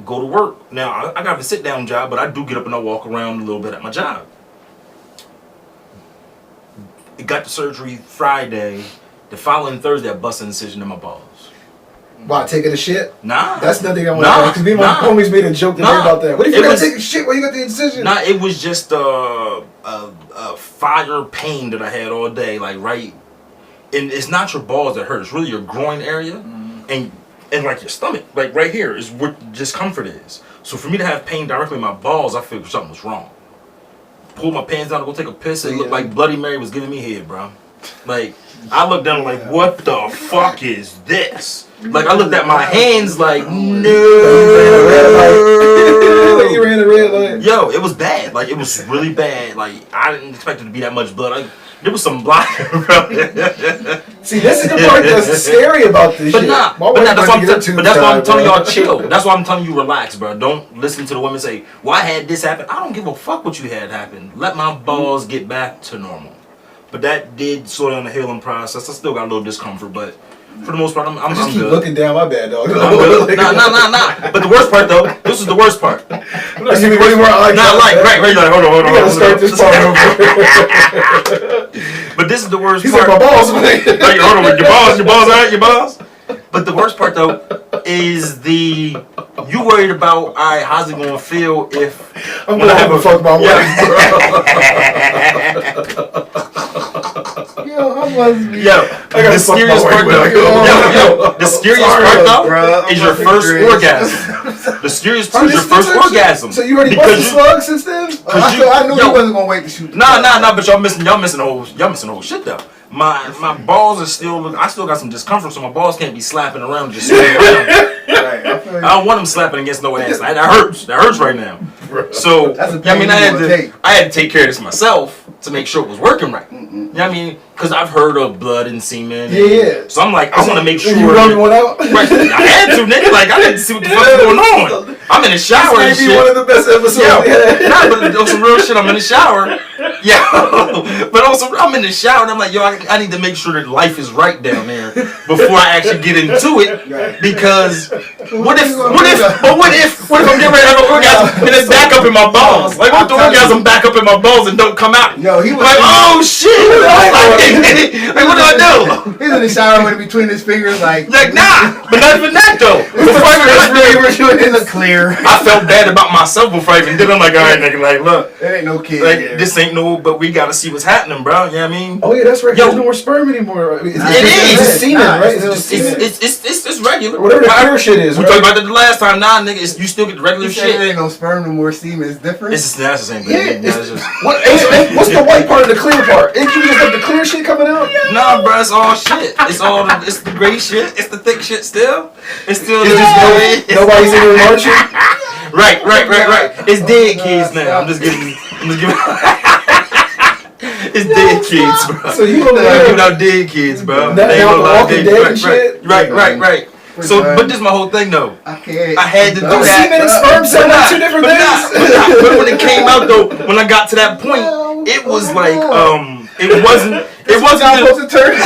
Speaker 4: Go to work. Now, I got a sit-down job, but I do get up and I walk around a little bit at my job. It got the surgery Friday. The following Thursday, I busted an incision in my balls.
Speaker 3: Why, taking a shit?
Speaker 4: Nah.
Speaker 3: That's nothing I want to
Speaker 4: Nah.
Speaker 3: ask. Because me and my homies made a joke today about that. What if you
Speaker 4: It
Speaker 3: gotta
Speaker 4: was-
Speaker 3: take a shit while you got the incision?
Speaker 4: Nah, it was just a fire pain that I had all day, like right. And it's not your balls that hurt; it's really your groin area, and like your stomach, like right here is what discomfort is. So for me to have pain directly in my balls, I figured something was wrong. Pulled my pants down to go take a piss. It looked like Bloody Mary was giving me head, bro. Like I looked down like, what the fuck is this? Like I looked at my hands like, no.
Speaker 3: You ran a red light.
Speaker 4: Yo, it was bad. Like it was really bad. Like I didn't expect it to be that much blood. Like there was some blood.
Speaker 3: See, this is the part that's scary about this
Speaker 4: But
Speaker 3: shit.
Speaker 4: nah,
Speaker 3: My
Speaker 4: but
Speaker 3: wife
Speaker 4: nah, that's
Speaker 3: wanted
Speaker 4: why
Speaker 3: to get into
Speaker 4: but that's why I'm
Speaker 3: it,
Speaker 4: telling
Speaker 3: bro.
Speaker 4: y'all chill. That's why I'm telling you relax, bro. Don't listen to the women say, "Well, I had this happen." I don't give a fuck what you had happen. Let my balls get back to normal. But that did slow down the healing process. I still got a little discomfort, but for the most part, I'm
Speaker 3: Just keep
Speaker 4: good.
Speaker 3: looking down my bad, dog.
Speaker 4: I'm good. Nah. But the worst part though, this is the worst part.
Speaker 3: Let's give me way more eye
Speaker 4: Not like right. You're like, hold on.
Speaker 3: We gotta start this part over.
Speaker 4: But this is the worst
Speaker 3: He's
Speaker 4: part.
Speaker 3: like, my balls.
Speaker 4: Like, hold on, your balls, alright, your balls. But the worst part though is you worried about, alright, how's it gonna feel if
Speaker 3: I'm gonna have a fuck my wife,
Speaker 2: Yo, I must be.
Speaker 4: Yo,
Speaker 3: gotta
Speaker 4: the
Speaker 3: fuck
Speaker 4: scariest
Speaker 3: my
Speaker 4: part
Speaker 3: wife
Speaker 4: though,
Speaker 3: when I go.
Speaker 4: the scariest
Speaker 3: Sorry,
Speaker 4: part though
Speaker 2: bro,
Speaker 4: is
Speaker 2: I'm
Speaker 4: your
Speaker 2: fucking
Speaker 4: first
Speaker 2: crazy.
Speaker 4: orgasm. The scariest part is your first orgasm.
Speaker 3: So you already
Speaker 4: Because
Speaker 3: busted slugs since then?
Speaker 2: I knew
Speaker 4: yo,
Speaker 2: he wasn't gonna wait to shoot.
Speaker 4: Nah, but y'all missing the whole shit though. My balls are still, I still got some discomfort, so my balls can't be slapping around just swinging around.
Speaker 2: Right, I feel you.
Speaker 4: I don't want them slapping against no ass. That hurts. That hurts right now. So
Speaker 2: That's a
Speaker 4: I
Speaker 2: pain
Speaker 4: mean,
Speaker 2: you
Speaker 4: I
Speaker 2: wanna take.
Speaker 4: had to take care of this myself to make sure it was working right. You know what I mean? Because I've heard of blood and semen.
Speaker 3: Yeah.
Speaker 4: So I'm like, I want to make sure.
Speaker 3: You rubbing one out?
Speaker 4: Right, I had to, nigga. Like I didn't see what the fuck was going on. I'm in the shower and
Speaker 3: This may
Speaker 4: shit.
Speaker 3: be one of the best episodes we
Speaker 4: Yo,
Speaker 3: had.
Speaker 4: nah, but on some real shit, I'm in the shower. Yo, but also I'm in the shower and I'm like, yo, I need to make sure that life is right down there before I actually get into it.
Speaker 2: Right.
Speaker 4: Because what if
Speaker 2: you gonna
Speaker 4: I'm
Speaker 2: do?
Speaker 4: getting ready to have an orgasm and it's back up in my balls? Like what if the
Speaker 2: I'm telling
Speaker 4: orgasm back up in my balls and don't come out?
Speaker 2: Yo, he was
Speaker 4: Like, oh shit! Like what do I do?
Speaker 2: He's in the shower with it between his fingers, like
Speaker 4: Nah, but not even that though. Before I even
Speaker 2: it look clear.
Speaker 4: I felt bad about myself before I even did it. I'm like, alright, nigga, like, look.
Speaker 2: It ain't no kid.
Speaker 4: Like
Speaker 2: here.
Speaker 4: this ain't no, but we gotta see what's happening, bro. You know what I mean?
Speaker 3: Oh yeah, that's right.
Speaker 4: Yo.
Speaker 3: There's no more sperm anymore.
Speaker 4: It is.
Speaker 3: It's just semen,
Speaker 2: Nah,
Speaker 3: right?
Speaker 2: it's
Speaker 3: It's just semen.
Speaker 4: It's regular.
Speaker 3: Whatever the clear shit is,
Speaker 4: We
Speaker 3: right?
Speaker 4: talked about that the last time. Nah, nigga, you still get the regular
Speaker 2: He said it
Speaker 4: shit.
Speaker 2: ain't no sperm no more. Semen is different.
Speaker 4: It's just, that's the same thing.
Speaker 3: Yeah,
Speaker 4: That's
Speaker 3: it's-
Speaker 4: just,
Speaker 3: What's the white part of the clear part? Ain't you just like the clear shit coming out?
Speaker 4: nah, bro, it's all shit. It's the gray shit. It's the thick shit still. It's still
Speaker 3: It's just nobody's in there marching.
Speaker 4: Right. It's dead kids now. I'm just giving. It's dead kids, bro.
Speaker 3: So you
Speaker 4: I'm
Speaker 3: over
Speaker 4: giving
Speaker 3: there
Speaker 4: out dead kids, bro.
Speaker 3: Now-
Speaker 4: They ain't
Speaker 3: now
Speaker 4: gonna
Speaker 3: The
Speaker 4: lie,
Speaker 3: Walking
Speaker 4: they-
Speaker 3: Dead
Speaker 4: right,
Speaker 3: and shit?
Speaker 4: Right. So, but this is my whole thing though.
Speaker 2: I can't.
Speaker 4: I had to do that.
Speaker 3: semen and sperm sound like two different things.
Speaker 4: But when it came out though, when I got to that point, it was like it wasn't
Speaker 2: I'm supposed to turn.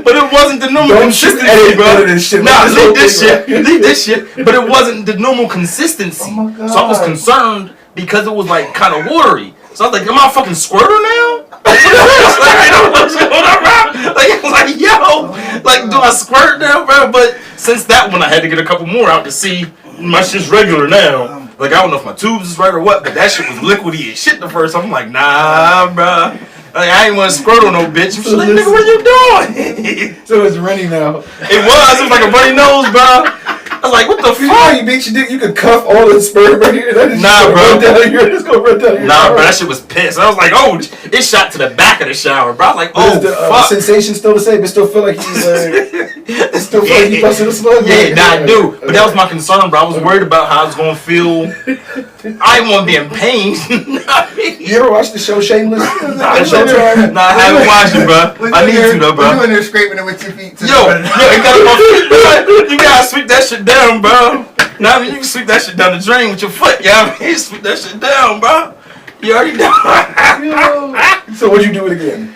Speaker 4: but it wasn't the normal
Speaker 3: Don't
Speaker 4: consistency,
Speaker 3: edit
Speaker 4: bro.
Speaker 3: none of this shit.
Speaker 4: Nah,
Speaker 3: This
Speaker 4: leave
Speaker 3: whole
Speaker 4: this
Speaker 3: thing,
Speaker 4: shit. Leave this shit. But it wasn't the normal consistency.
Speaker 2: Oh my God.
Speaker 4: So I was concerned because it was like kind of watery. So I was like, am I a fucking squirter now? Like, I don't know what's going on, bro. Like, I was like, yo, like, do I squirt now, bro? But since that one, I had to get a couple more out to see my shit's regular now. Like, I don't know if my tubes is right or what, but that shit was liquidy as shit the first. I'm like, nah, bro. Like, I ain't want to squirt on no bitch. She's like, nigga, what you doing?
Speaker 3: So it's running now.
Speaker 4: It was like a runny nose, bro. I was like, what the
Speaker 3: You know how
Speaker 4: fuck?
Speaker 3: you beat your dick, you could cuff all the sperm right here. That is
Speaker 4: Nah,
Speaker 3: just
Speaker 4: bro.
Speaker 3: gonna run down here. It's gonna run down here.
Speaker 4: Nah, bro, that shit was pissed. I was like, oh, it shot to the back of the shower, bro. I was like, oh,
Speaker 3: Is the
Speaker 4: fuck.
Speaker 3: sensation still the same? But still feel like he's it still feel like you busted a slug.
Speaker 4: Yeah, nah, I do. But that was my concern, bro. I was worried about how I was gonna feel. I didn't want to be in pain.
Speaker 3: You ever watch the show Shameless?
Speaker 4: Nah,
Speaker 3: On Showtime?
Speaker 4: I haven't watched it, bro. I need to though,
Speaker 2: You
Speaker 4: bro.
Speaker 2: in there scraping it with your feet. To
Speaker 4: Yo,
Speaker 2: the
Speaker 4: it got my feet, bro. You gotta sweep that shit down, bro. Now I mean, you can sweep that shit down the drain with your foot. Yeah, I mean, you sweep that shit down, bro. You already know.
Speaker 3: So would you do it again?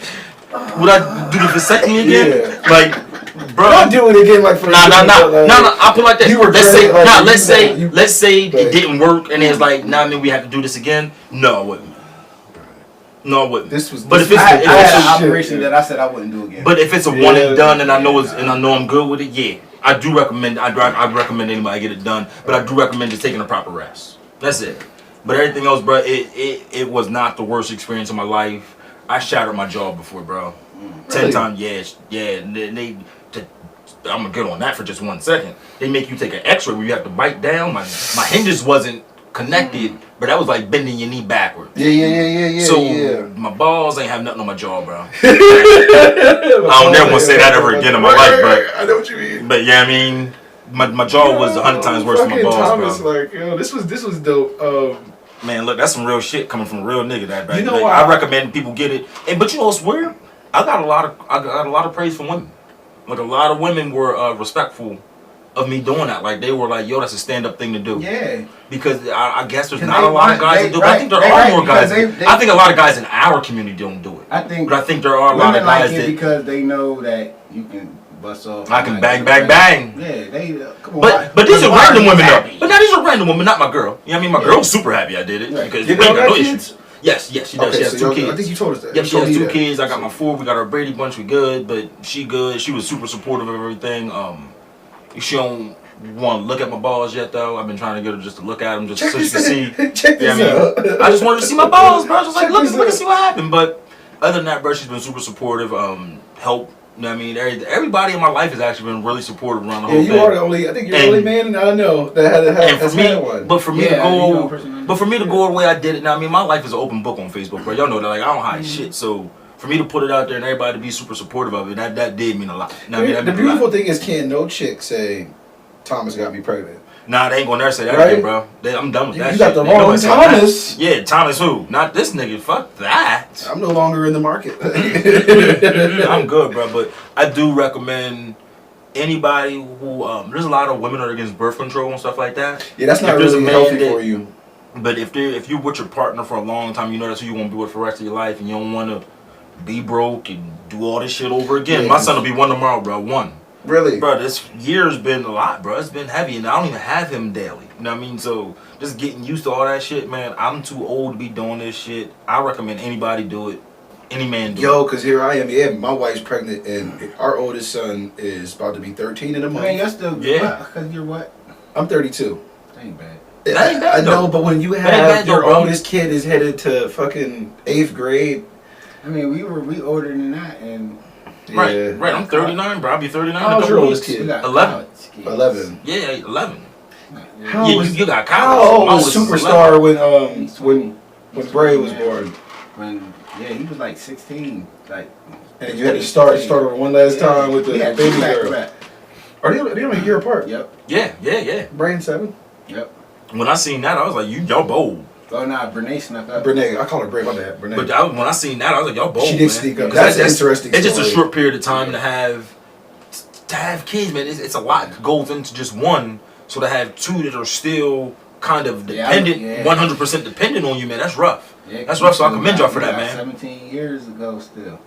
Speaker 4: Would I do the vasectomy again?
Speaker 3: Yeah.
Speaker 4: Like, bro.
Speaker 3: Don't do it again, like for
Speaker 4: Nah. I'll put it like this.
Speaker 3: You were
Speaker 4: Let's say,
Speaker 3: like,
Speaker 4: nah.
Speaker 3: you
Speaker 4: Let's say
Speaker 3: like,
Speaker 4: it didn't work, and it's like, nah, I mean, we have to do this again. No, I wouldn't. No, I wouldn't.
Speaker 3: But
Speaker 4: if it's
Speaker 2: I had an
Speaker 3: shit,
Speaker 2: operation that I said I wouldn't do again.
Speaker 4: but if it's a one and done, and I know I'm good with it, yeah, I do recommend. I'd recommend anybody get it done, but I do recommend just taking a proper rest. That's it. But everything else, bro, it was not the worst experience of my life. I shattered my jaw before, bro.
Speaker 3: Really?
Speaker 4: 10 times, yeah. I'm gonna get on that for just 1 second. They make you take an X-ray where you have to bite down. My hinges wasn't connected, but that was like bending your knee backwards.
Speaker 3: Yeah.
Speaker 4: So my balls ain't have nothing on my jaw, bro. I don't never want to say that ever again in my life, but
Speaker 3: I know what you mean.
Speaker 4: But yeah, I mean, my jaw was 100 times worse than my balls,
Speaker 3: Thomas,
Speaker 4: bro.
Speaker 3: like, yo, this was dope.
Speaker 4: Man, look, that's some real shit coming from a real nigga. That
Speaker 3: You know
Speaker 4: like,
Speaker 3: why?
Speaker 4: I recommend people get it. But you know what's weird? I got a lot of praise from women. Like a lot of women were respectful of me doing that. Like they were like, "Yo, that's a stand-up thing to do."
Speaker 2: Yeah.
Speaker 4: Because I guess there's
Speaker 2: Cause
Speaker 4: not a lot of guys that do it. But I think there are more guys. I think a lot of guys in our community don't do it.
Speaker 2: I think.
Speaker 4: But I think there are a lot of guys
Speaker 2: like it
Speaker 4: that
Speaker 2: because they know that you can bust off.
Speaker 4: I can bang.
Speaker 2: Yeah, they. Come on.
Speaker 4: But these are random women though. But now these are random women, not my girl. You know what I mean? My girl's super happy I did it because we
Speaker 3: Your
Speaker 4: ain't
Speaker 3: girl
Speaker 4: got no
Speaker 3: got
Speaker 4: issues.
Speaker 3: kids?
Speaker 4: Yes, she does.
Speaker 3: Okay,
Speaker 4: She has
Speaker 3: so
Speaker 4: 2 kids.
Speaker 3: I think you told us that.
Speaker 4: Yep, she
Speaker 3: told
Speaker 4: has
Speaker 3: me
Speaker 4: 2
Speaker 3: that.
Speaker 4: kids. I got my 4. We got our Brady bunch. We good, but she good. She was super supportive of everything. She don't want to look at my balls yet though. I've been trying to get her just to look at them just so she can see.
Speaker 3: Check this out.
Speaker 4: I just wanted to see my balls, bro. I was just like,
Speaker 3: Check
Speaker 4: look
Speaker 3: this
Speaker 4: and
Speaker 3: out.
Speaker 4: see what happened. But other than that, bro, she's been super supportive. Help. You know what I mean? Everybody in my life has actually been really supportive around the whole
Speaker 3: Yeah,
Speaker 4: thing.
Speaker 3: you are the only. I think you're the only man I know that has had one.
Speaker 4: But for me
Speaker 2: Yeah,
Speaker 4: to
Speaker 2: you know,
Speaker 4: go,
Speaker 2: personally.
Speaker 4: but for me to go the way I did it, now I mean, my life is an open book on Facebook, bro. Y'all know that, like, I don't hide shit. So for me to put it out there and everybody to be super supportive of it, that did mean a lot. You know what I mean? That
Speaker 3: The
Speaker 4: meant a lot.
Speaker 3: beautiful thing is, can no chick say Thomas got me pregnant?
Speaker 4: Nah, they ain't gonna never say that
Speaker 3: Right?
Speaker 4: again, bro. I'm done with that.
Speaker 3: You got
Speaker 4: shit.
Speaker 3: the
Speaker 4: Ain't
Speaker 3: wrong
Speaker 4: nobody saying that.
Speaker 3: Thomas.
Speaker 4: Yeah, Thomas who? Not this nigga. Fuck that.
Speaker 3: I'm no longer in the market.
Speaker 4: I'm good, bro. But I do recommend anybody who there's a lot of women that are against birth control and stuff like that.
Speaker 3: Yeah, that's not
Speaker 4: If there's a
Speaker 3: really
Speaker 4: man
Speaker 3: healthy
Speaker 4: that-
Speaker 3: for you.
Speaker 4: But if you're with your partner for a long time, you know that's who you want to be with for the rest of your life, and you don't want to be broke and do all this shit over again.
Speaker 3: Yeah.
Speaker 4: My son will be 1 tomorrow, bro. 1.
Speaker 3: Really?
Speaker 4: Bro, this year's been a lot, bro. It's been heavy, and I don't even have him daily. You know what I mean? So just getting used to all that shit, man. I'm too old to be doing this shit. I recommend anybody do it. Any man do
Speaker 3: Yo,
Speaker 4: it.
Speaker 3: because here I am. Yeah, my wife's pregnant, and our oldest son is about to be 13 in a
Speaker 2: I
Speaker 3: month.
Speaker 2: mean, you're still
Speaker 4: Yeah.
Speaker 2: Because you're what?
Speaker 3: I'm 32.
Speaker 2: That ain't bad.
Speaker 4: That ain't bad,
Speaker 3: I know,
Speaker 4: though.
Speaker 3: but when you
Speaker 4: That ain't
Speaker 3: have
Speaker 4: bad, though,
Speaker 3: your
Speaker 4: bro.
Speaker 3: oldest kid is headed to fucking 8th grade.
Speaker 2: I mean, we older than that, and
Speaker 3: Yeah.
Speaker 4: Right. I'm 39, bro. I'll be 39 in a
Speaker 3: How's
Speaker 4: couple
Speaker 3: your oldest
Speaker 4: weeks.
Speaker 3: kid?
Speaker 2: we got
Speaker 4: 11.
Speaker 2: college kids.
Speaker 3: 11.
Speaker 4: Yeah, 11.
Speaker 3: How
Speaker 4: Yeah,
Speaker 3: was-
Speaker 4: you got
Speaker 3: How
Speaker 4: college.
Speaker 3: old
Speaker 4: My
Speaker 3: was
Speaker 4: oldest is
Speaker 3: Superstar
Speaker 4: 11.
Speaker 3: when Bray was born?
Speaker 2: When he was like 16, like.
Speaker 3: And you had to start over one last time with the
Speaker 2: yeah,
Speaker 3: baby
Speaker 2: back,
Speaker 3: girl.
Speaker 2: back.
Speaker 3: Are they only a year apart?
Speaker 2: Yep.
Speaker 4: Yeah.
Speaker 3: Bray and 7?
Speaker 2: Yep.
Speaker 4: When I seen that, I was like, y'all bold.
Speaker 2: Oh nah, Brene snuck up.
Speaker 3: Brene, I call her Bray, my bad. Brene.
Speaker 4: But when I seen that, I was like, y'all bold.
Speaker 3: She did
Speaker 4: man.
Speaker 3: sneak up.
Speaker 4: 'Cause
Speaker 3: That's an interesting
Speaker 4: It's just a
Speaker 3: story.
Speaker 4: short period of time to have kids, man. It's a lot that goes into just one. So to have 2 that are still kind of
Speaker 2: Yeah,
Speaker 4: dependent, 100% dependent on you, man, that's rough.
Speaker 2: Yeah,
Speaker 4: That's rough, so I
Speaker 2: you
Speaker 4: commend
Speaker 2: got-
Speaker 4: y'all for
Speaker 2: you
Speaker 4: that,
Speaker 2: got
Speaker 4: man.
Speaker 2: 17 years ago still.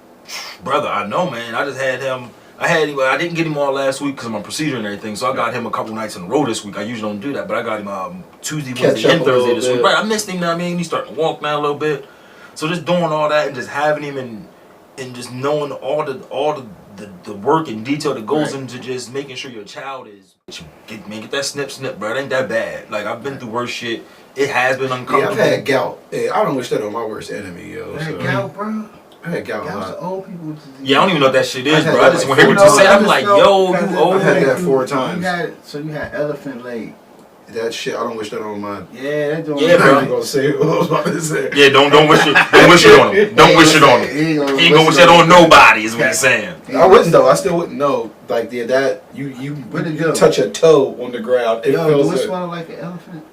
Speaker 4: Brother, I know, man. I just had him. I didn't get him all last week because of my procedure and everything. So I got him a couple nights in a row this week. I usually don't do that, but I got him Tuesday,
Speaker 3: Catch
Speaker 4: Wednesday,
Speaker 3: up
Speaker 4: and
Speaker 3: a little
Speaker 4: Thursday this week.
Speaker 3: bit.
Speaker 4: Right, I missed him. Now I mean, he's starting to walk now a little bit. So just doing all that and just having him and just knowing all the work and detail that goes
Speaker 2: Right.
Speaker 4: into just making sure your child is get that snip, bro. It ain't that bad. Like I've been through worse shit. It has been
Speaker 3: Yeah,
Speaker 4: uncomfortable.
Speaker 3: I've had gout. Yeah, I don't wish that on my worst enemy, yo.
Speaker 2: That
Speaker 3: So.
Speaker 2: gout, bro.
Speaker 3: I had gout a
Speaker 2: Gout's
Speaker 3: lot.
Speaker 2: an old people's disease.
Speaker 4: Yeah, I don't even know what that shit is,
Speaker 3: I've had
Speaker 4: bro. I
Speaker 3: that
Speaker 4: just
Speaker 3: like
Speaker 4: want to hear what you
Speaker 3: four
Speaker 4: say. I'm
Speaker 2: times.
Speaker 4: like,
Speaker 2: I just
Speaker 4: yo,
Speaker 2: know
Speaker 4: you
Speaker 2: because
Speaker 4: old.
Speaker 3: I've had that
Speaker 2: you-
Speaker 3: 4 times.
Speaker 2: So you had elephant leg.
Speaker 3: That shit, I don't wish that on my.
Speaker 2: Yeah, that's doing
Speaker 4: Yeah,
Speaker 3: I'm
Speaker 4: bro.
Speaker 3: not gonna say what I was about to say.
Speaker 4: Yeah, don't wish it on him. Don't wish it on him.
Speaker 2: He ain't
Speaker 4: He ain't gonna wish that on nobody, is what he's saying.
Speaker 3: I wouldn't though. I still wouldn't know. Like that, you
Speaker 2: Where'd it go?
Speaker 3: touch a toe on the ground, it
Speaker 2: Yo,
Speaker 3: feels
Speaker 2: do it
Speaker 3: it.
Speaker 2: swell like an elephant?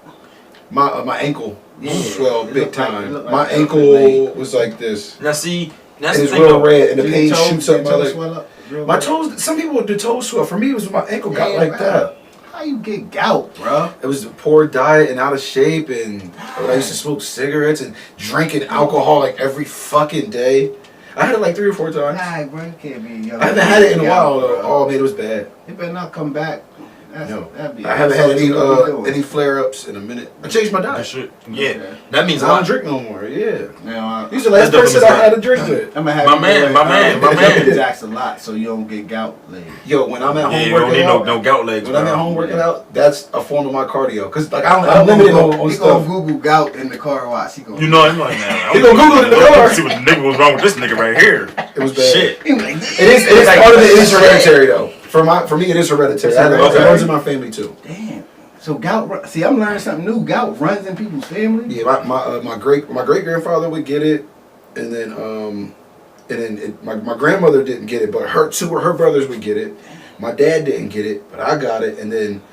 Speaker 3: My ankle
Speaker 2: Yeah,
Speaker 3: swelled
Speaker 2: it
Speaker 3: big
Speaker 2: looked like-
Speaker 3: time.
Speaker 2: it looked
Speaker 3: My
Speaker 2: like an
Speaker 3: ankle
Speaker 2: elephant
Speaker 3: was like this.
Speaker 4: Now see, that's
Speaker 3: And
Speaker 4: the
Speaker 3: it's
Speaker 4: thing
Speaker 3: real
Speaker 4: though.
Speaker 3: red, and the
Speaker 2: Do
Speaker 3: pain
Speaker 2: your toes-
Speaker 3: shoots up
Speaker 2: your
Speaker 3: my
Speaker 2: toes
Speaker 3: leg.
Speaker 2: swell up real
Speaker 3: My
Speaker 2: bad?
Speaker 3: toes. Some people do toe swell. For me, it was my ankle got
Speaker 2: Yeah,
Speaker 3: like
Speaker 2: wow.
Speaker 3: that.
Speaker 2: How you get gout, bro?
Speaker 3: It was a poor diet and out of shape, and I used to smoke cigarettes and drinking alcohol like every fucking day. I had it like 3 or 4 times.
Speaker 2: Nah, bro, you can't be young.
Speaker 3: I haven't had it in a while though. Oh man, it was bad.
Speaker 2: It better not come back.
Speaker 3: No,
Speaker 2: that'd be
Speaker 3: I haven't had
Speaker 2: awesome.
Speaker 3: any flare-ups in a minute. I changed my
Speaker 4: That
Speaker 3: diet.
Speaker 4: shit. Yeah.
Speaker 2: Okay.
Speaker 4: That means a
Speaker 3: I don't
Speaker 4: lot.
Speaker 3: drink no more. Yeah.
Speaker 2: Now,
Speaker 3: He's the last
Speaker 4: That
Speaker 3: person
Speaker 4: definitely
Speaker 3: I had to drink with.
Speaker 2: I'm gonna have
Speaker 4: My
Speaker 2: you
Speaker 4: man,
Speaker 2: do
Speaker 4: my man.
Speaker 2: Jacks a lot so you don't get gout later.
Speaker 3: Yo, when I'm at
Speaker 4: Yeah,
Speaker 3: home
Speaker 4: you don't
Speaker 3: working
Speaker 4: need
Speaker 3: out,
Speaker 4: no gout legs.
Speaker 3: when I'm at
Speaker 4: bro.
Speaker 3: home working out, that's a form of my cardio. Cause like I'm limited on
Speaker 2: He gonna
Speaker 3: stuff.
Speaker 2: Google gout in the car watch. He gonna.
Speaker 4: You know, I'm like, man.
Speaker 3: He gonna Google it in the car.
Speaker 4: See what the nigga was wrong with this nigga right here.
Speaker 3: It was bad.
Speaker 4: Shit.
Speaker 2: He like,
Speaker 3: It is part of it is hereditary though. For me, it is hereditary. It
Speaker 4: Okay.
Speaker 3: runs in my family too.
Speaker 2: damn. So gout. See, I'm learning something new. Gout runs in people's family.
Speaker 3: Yeah, my great grandfather would get it, and then my grandmother didn't get it, but her brothers would get it. My dad didn't get it, but I got it, and then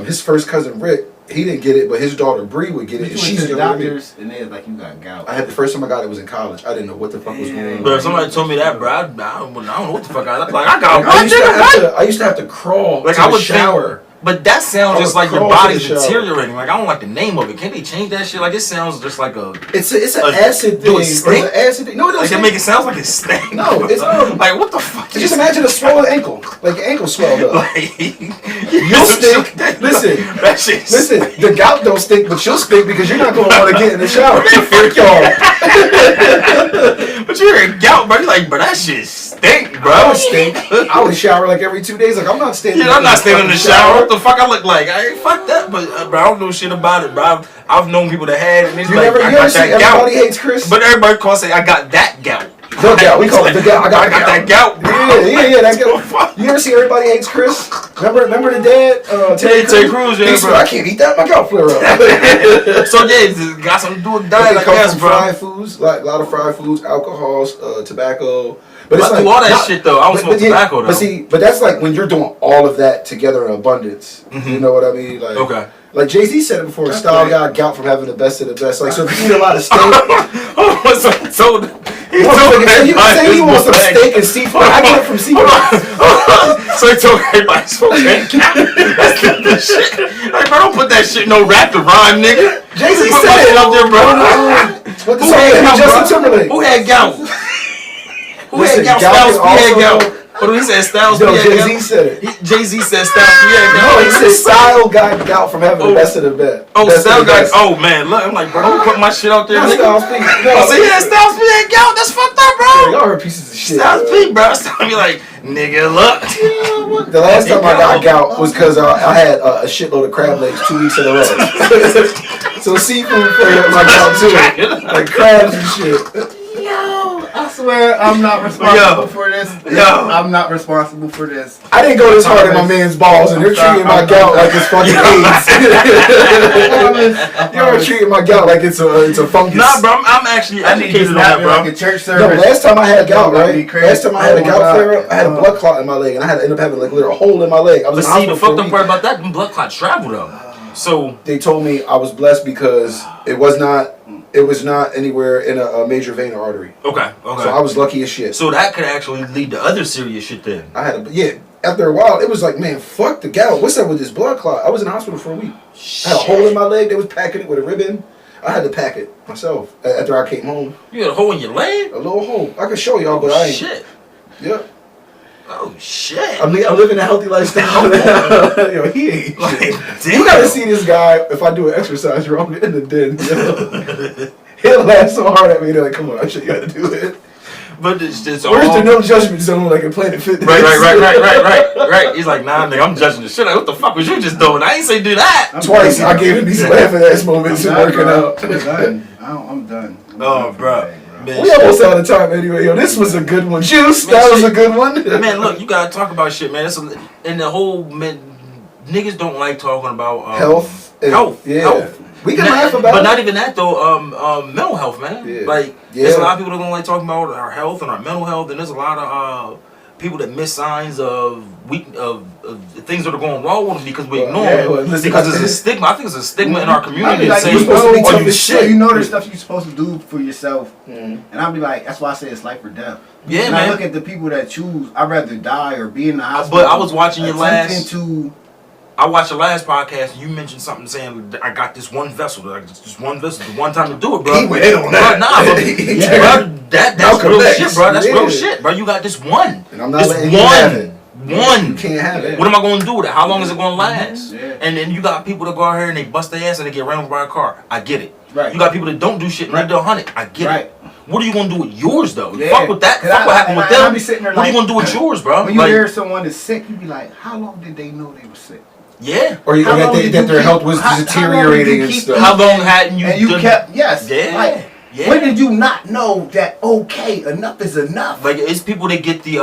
Speaker 3: his first cousin Rick, he didn't get it, but his daughter Bree would get it, and she's
Speaker 2: to the
Speaker 3: younger than me.
Speaker 2: doctors, and they're like, you got gout.
Speaker 3: I had the first time I got it was in college. I didn't know what the fuck was going on.
Speaker 4: But if somebody told me that, bro, I don't know what the fuck I look like. I got
Speaker 3: I used to have to crawl
Speaker 4: Like
Speaker 3: to
Speaker 4: I
Speaker 3: the
Speaker 4: would
Speaker 3: shower.
Speaker 4: But that sounds
Speaker 3: I
Speaker 4: just
Speaker 3: would
Speaker 4: like your
Speaker 3: crawl to
Speaker 4: body's
Speaker 3: the shower.
Speaker 4: deteriorating. Like I don't like the name of it. Can't they change that shit? Like it sounds just like a
Speaker 3: It's an
Speaker 4: Uh,
Speaker 3: acid thing.
Speaker 4: do it
Speaker 3: It's
Speaker 4: stink?
Speaker 3: an acid thing. No, it
Speaker 4: like
Speaker 3: doesn't.
Speaker 4: they make it sound like it stinks.
Speaker 3: No, it's
Speaker 4: like what the fuck?
Speaker 3: Just imagine a swollen ankle, like your ankle swelled up.
Speaker 4: like
Speaker 3: You'll stink. Listen,
Speaker 4: that shit.
Speaker 3: listen. The gout don't stink, but you'll stink because you're not going to want to get in the shower. Freak y'all.
Speaker 4: But you're in gout, bro. You're like, bro, that shit stink, bro.
Speaker 3: I would stink. I would shower like every 2 days. Like I'm not standing.
Speaker 4: Yeah, I'm not standing in the shower. What the fuck I look like? I ain't fuck that, but bro, I don't know shit about it, bro. I've known people that had it, and it's
Speaker 3: You
Speaker 4: like,
Speaker 3: never,
Speaker 4: I
Speaker 3: you ever
Speaker 4: got
Speaker 3: see
Speaker 4: that gout.
Speaker 3: Everybody Hates Chris?
Speaker 4: But everybody calls say I got that gout.
Speaker 3: The gout. We call it the gout. I got
Speaker 4: that gout. Bro.
Speaker 3: Yeah, that gout. You ever see Everybody Hates Chris? Remember the dad?
Speaker 4: Terry Crews, yeah,
Speaker 3: He said,
Speaker 4: bro.
Speaker 3: I can't eat that. My gout flare up.
Speaker 4: So yeah, it's got something to do with diet,
Speaker 3: They
Speaker 4: I
Speaker 3: come
Speaker 4: guess,
Speaker 3: from
Speaker 4: bro.
Speaker 3: fried foods, like a lot of fried foods, alcohol, tobacco. But
Speaker 4: I do all that shit though. I don't smoke tobacco though.
Speaker 3: But see, but that's like when you're doing all of that together in abundance. You know what I mean? Like,
Speaker 4: Okay.
Speaker 3: Like Jay-Z said it before, style got gout from having the best of the best. Like, so if you eat a lot of steak,
Speaker 4: so he
Speaker 3: you
Speaker 4: told
Speaker 3: say you want some
Speaker 4: everybody
Speaker 3: steak and seafood. I get it from seafood.
Speaker 4: So he told everybody smoke that gout. That's the shit. Like, bro, don't put that shit in no rap to rhyme, nigga.
Speaker 3: Jay-Z
Speaker 4: Put
Speaker 3: said
Speaker 4: my
Speaker 3: it
Speaker 4: shit up there, bro.
Speaker 3: What the
Speaker 4: Who
Speaker 3: song
Speaker 4: had
Speaker 3: is
Speaker 4: gout,
Speaker 3: Justin
Speaker 4: bro?
Speaker 3: Timberlake?
Speaker 4: Who had gout? Who
Speaker 3: Listen,
Speaker 4: had gout?
Speaker 3: gout
Speaker 4: Styles
Speaker 3: is
Speaker 4: P had
Speaker 3: also-
Speaker 4: gout. What did he say? Styles P
Speaker 3: No,
Speaker 4: had
Speaker 3: Jay-Z
Speaker 4: gout?
Speaker 3: said it.
Speaker 4: Jay-Z said Styles P had
Speaker 3: No,
Speaker 4: gout.
Speaker 3: he said style got gout from having the best of the best.
Speaker 4: Oh,
Speaker 3: Best of
Speaker 4: Styles
Speaker 3: the
Speaker 4: got.
Speaker 3: best.
Speaker 4: Oh man, look, I'm like, bro, don't put my shit out there.
Speaker 3: Not
Speaker 4: Nigga.
Speaker 3: Styles P. No,
Speaker 4: Oh, so yeah, Styles P had gout. That's fucked up, bro.
Speaker 3: y'all are pieces of shit.
Speaker 4: Styles
Speaker 3: bro.
Speaker 4: P, bro. Styles P like, nigga, look.
Speaker 3: The last time I got gout was because I had a shitload of crab legs 2 weeks in a row. So seafood played my gout too, like crabs and shit.
Speaker 2: I swear I'm not responsible for this. I'm not responsible for this.
Speaker 3: I didn't go this hard in my man's balls, and they're treating my gout like it's fucking AIDS. You're treating my gout like it's a fungus.
Speaker 4: Nah, bro, I'm actually
Speaker 2: I need
Speaker 4: educated
Speaker 2: to
Speaker 4: on that,
Speaker 2: snap it
Speaker 4: bro.
Speaker 2: like a church
Speaker 3: No,
Speaker 2: service.
Speaker 3: last time I had gout,
Speaker 2: That'd
Speaker 3: right?
Speaker 2: be crazy.
Speaker 3: Last time I had a
Speaker 2: Oh my
Speaker 3: gout
Speaker 2: God.
Speaker 3: flare up, I had a blood clot in my leg, and I had to end up having like a little hole in my leg. I was
Speaker 4: But
Speaker 3: in
Speaker 4: see, the
Speaker 3: hospital for a
Speaker 4: fucked up
Speaker 3: week.
Speaker 4: part about that, them blood clots travel though. So
Speaker 3: They told me I was blessed because it was not anywhere in a major vein or artery.
Speaker 4: okay.
Speaker 3: So I was lucky as shit.
Speaker 4: So that could actually lead to other serious shit then.
Speaker 3: I had after a while, it was like, man, fuck the gout. What's up with this blood clot? I was in the hospital for a week. I had a hole in my leg. They was packing it with a ribbon. I had to pack it myself after I came home.
Speaker 4: You had a hole in your leg?
Speaker 3: A little hole. I could show y'all, but I ain't.
Speaker 4: Shit.
Speaker 3: Yeah.
Speaker 4: Oh shit.
Speaker 3: I'm living a healthy lifestyle. Yo, he ain't.
Speaker 4: Like,
Speaker 3: shit.
Speaker 4: damn.
Speaker 3: You gotta see this guy. If I do an exercise wrong in the den, yo. He'll laugh so hard at me. They're like, "Come on, I show you how to do it."
Speaker 4: But it's just
Speaker 3: Where's
Speaker 4: all
Speaker 3: the no judgment zone like in Planet Fitness?
Speaker 4: Right. He's like, nah, nigga, I'm judging the shit. Like, what the fuck was you just doing? I ain't say do that.
Speaker 3: Twice I gave him these laughing ass moments and working out.
Speaker 2: I'm done. I'm done.
Speaker 4: Oh, bro. Man,
Speaker 3: We almost out of time anyway. Yo, this was a good one. Juice, that was a good one.
Speaker 4: Man, look, you gotta talk about shit, man. And the whole niggas don't like talking about
Speaker 3: Health. Yeah.
Speaker 4: Health.
Speaker 3: We can laugh about
Speaker 4: but
Speaker 3: it.
Speaker 4: not even that though. Mental health, man.
Speaker 3: Yeah.
Speaker 4: Like there's a lot of people that don't like talking about our health and our mental health, and there's a lot of people that miss signs of things that are going wrong with them because we ignore them.
Speaker 3: listen,
Speaker 4: Because there's a stigma. I think there's a stigma in our community
Speaker 2: Like,
Speaker 4: saying,
Speaker 3: you're supposed to be
Speaker 4: "Oh,
Speaker 3: tough
Speaker 4: you
Speaker 3: as
Speaker 4: shit."
Speaker 2: You know there's stuff you're supposed to do for yourself,
Speaker 3: Mm.
Speaker 2: and I'll be like, that's why I say it's life or death.
Speaker 4: Yeah,
Speaker 2: and
Speaker 4: man.
Speaker 2: I look at the people that choose, I'd rather die or be in the hospital.
Speaker 4: But I was watching your
Speaker 2: attempting
Speaker 4: last.
Speaker 2: to
Speaker 4: I watched the last podcast and you mentioned something saying I got this one vessel, the one time to do it, bro.
Speaker 3: He went in on that.
Speaker 4: Bro, that's real shit, bro. That's real shit, bro. You got this one.
Speaker 3: And I'm not
Speaker 4: this
Speaker 3: letting you have it.
Speaker 4: One.
Speaker 3: You can't have it.
Speaker 4: What am I going to do with it? How long is it going to last?
Speaker 2: Yeah.
Speaker 4: And then you got people that go out here and they bust their ass and they get ran over by a car. I get it.
Speaker 2: Right.
Speaker 4: You got people that don't do shit and they do 100. I get it. What are you going to do with yours, though?
Speaker 2: Yeah.
Speaker 4: Fuck with that. Fuck what happened with
Speaker 2: I
Speaker 4: them.
Speaker 2: be sitting there
Speaker 4: What are you going to do with yours, bro?
Speaker 2: When you hear someone is sick, you be like, how long did they know they were sick?
Speaker 4: Yeah.
Speaker 3: Or that their health was deteriorating and stuff.
Speaker 4: How long hadn't you?
Speaker 2: And you kept
Speaker 4: Yeah.
Speaker 2: Like,
Speaker 4: yeah.
Speaker 2: When did you not know that enough is enough?
Speaker 4: Like it's people that get the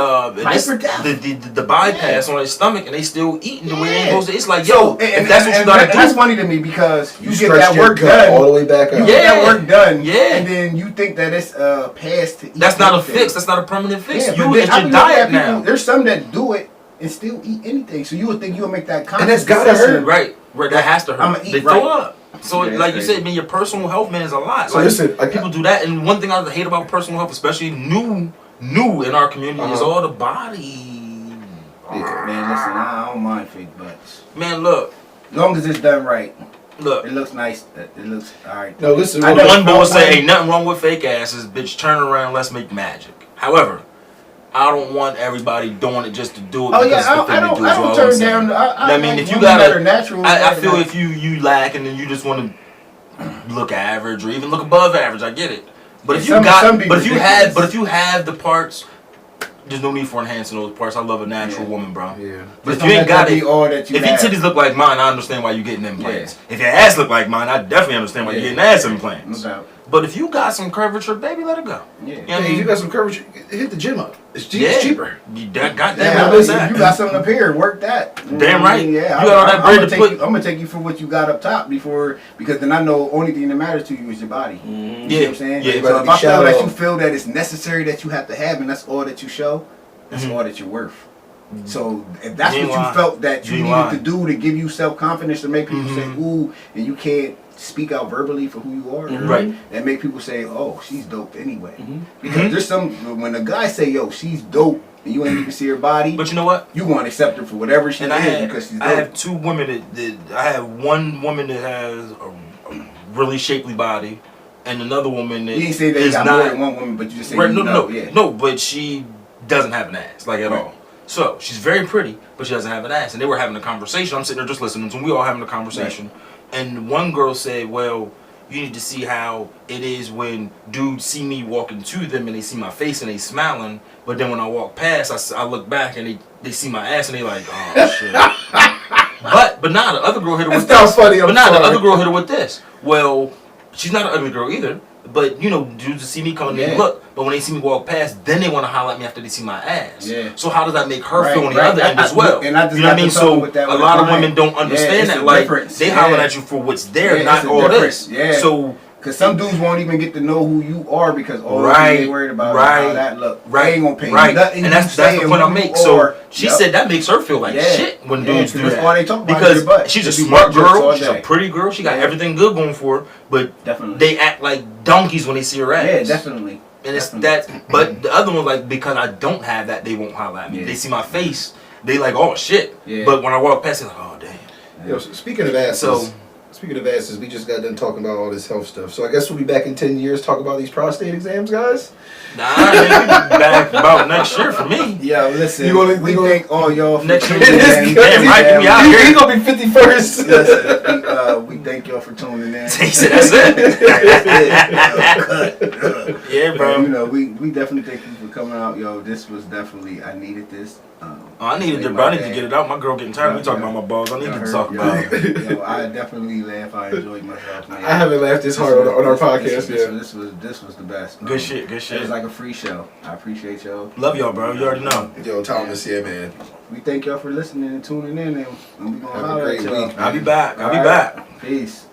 Speaker 4: bypass on their stomach and they still eating the way they supposed to. It's like if that's what you gotta do.
Speaker 2: That's funny to me because you get
Speaker 3: that
Speaker 2: work done
Speaker 3: all the way back up.
Speaker 2: You get that work done,
Speaker 4: yeah,
Speaker 2: and then you think that it's past to eat.
Speaker 4: That's not a fix. That's not a permanent fix.
Speaker 2: Yeah,
Speaker 4: It's your diet now.
Speaker 2: There's some that do it and still eat anything. So you would think you would make that conscious.
Speaker 3: And that's gotta hurt.
Speaker 4: Right. That has to hurt.
Speaker 2: I'ma eat
Speaker 4: They throw up. So
Speaker 2: yeah,
Speaker 4: like you said, man, your personal health, man, is a lot.
Speaker 3: So
Speaker 4: like,
Speaker 3: listen,
Speaker 4: people do that, and one thing I hate about personal health, especially new in our community, is all the body.
Speaker 2: Yeah, man, listen, I don't mind fake butts.
Speaker 4: Man, look.
Speaker 2: As long as it's done right.
Speaker 4: Look.
Speaker 2: It looks nice. It looks alright.
Speaker 3: No, listen.
Speaker 4: One boy say, ain't nothing wrong with fake asses. Bitch, turn around, let's make magic. However, I don't want everybody doing it just to do it because it's the thing to do.
Speaker 2: I don't turn down. I mean,
Speaker 4: if you gotta,
Speaker 2: natural,
Speaker 4: I feel if you lack and then you just want to look average or even look above average, I get it. But if you have the parts, there's no need for enhancing those parts. I love a natural woman, bro.
Speaker 3: Yeah.
Speaker 4: But if you ain't got it, if
Speaker 2: your
Speaker 4: titties look like mine, I understand why you're getting implants. Yeah. If your ass look like mine, I definitely understand why you're getting ass implants.
Speaker 2: No doubt.
Speaker 4: But if you got some curvature, baby, let it go.
Speaker 2: Yeah.
Speaker 4: You know what I mean?
Speaker 3: If you got some curvature, hit the gym up. It's cheaper.
Speaker 4: You goddamn
Speaker 2: that. You got something up here, work that.
Speaker 4: Damn right.
Speaker 2: Yeah.
Speaker 4: You got all that bread to put.
Speaker 2: I'm gonna take you for what you got up top because then I know only thing that matters to you is your body. You see what I'm saying?
Speaker 4: Yeah.
Speaker 2: So if I feel that you feel that it's necessary that you have to have and that's all that you show, that's all that you're worth. So if that's what you felt that you needed to do to give you self-confidence to make people say ooh, and you can't speak out verbally for who you are,
Speaker 4: right?
Speaker 2: And make people say, oh, she's dope anyway. Because there's when a guy say, yo, she's dope, and you ain't even see her body,
Speaker 4: but you know what?
Speaker 2: You want to accept her for whatever she is because she's dope.
Speaker 4: I have two women I have one woman that has a really shapely body, and another woman that
Speaker 2: you ain't say that you got more than one woman, but you just say
Speaker 4: no, but she doesn't have an ass like at all. So she's very pretty, but she doesn't have an ass. And they were having a conversation. I'm sitting there just listening to them. We all having a conversation. Right. And one girl said, well, you need to see how it is when dudes see me walking to them and they see my face and they smiling. But then when I walk past, I look back and they see my ass and they like, oh, shit. but nah, the other girl hit her with this.
Speaker 3: Funny,
Speaker 4: the other girl hit her with this. Well, she's not an ugly girl either. But, you know, dudes see me coming in, look. But when they see me walk past, then they want to holler at me after they see my ass. Yeah. So how does that make her feel on the other end as well?
Speaker 2: And I just
Speaker 4: you know what I mean? So a lot of women don't understand that. Like, they holler at you for what's there, not all this.
Speaker 2: Yeah.
Speaker 4: So...
Speaker 2: Because some dudes won't even get to know who you are because all they worried about is how that look. They ain't gonna pay you nothing.
Speaker 4: And that's the point I make. So she said that makes her feel like shit when dudes do that.
Speaker 2: That's why they talk about
Speaker 4: because she's a smart girl, she's a pretty girl, she got everything good going for her, but they act like donkeys when they see her ass.
Speaker 2: Yeah, definitely.
Speaker 4: And it's that. But the other one, like, because I don't have that, they won't holler at me. They see my face, they like, oh shit. But when I walk past, they're like, oh damn.
Speaker 3: Yo, speaking of asses. Speaking of asses, we just got done talking about all this health stuff. So I guess we'll be back in 10 years talking about these prostate exams, guys?
Speaker 4: Nah, we'll be back about next year for me.
Speaker 2: Yo, listen, we thank all y'all for
Speaker 4: next year.
Speaker 2: Damn
Speaker 4: right,
Speaker 3: he's going to be 51st.
Speaker 2: Listen, we thank y'all for tuning in.
Speaker 4: He said that's it. Yeah, bro.
Speaker 2: You know, we definitely thank you for coming out. Yo, this was definitely, I needed this.
Speaker 4: I needed it, bro. I need to get it out. My girl getting tired of me talking about my balls. I need to talk about it.
Speaker 2: Yo, I definitely laugh. I enjoyed myself, man.
Speaker 3: I haven't laughed this hard on our podcast yet.
Speaker 2: This was the best.
Speaker 4: Good shit, good shit.
Speaker 2: It was like a free show. I appreciate y'all.
Speaker 4: Love y'all, bro. You already know.
Speaker 3: Yo, Thomas, yeah, man.
Speaker 2: We thank y'all for listening and tuning in, and we gonna holler at y'all.
Speaker 4: I'll be back. I'll be back.
Speaker 2: Peace.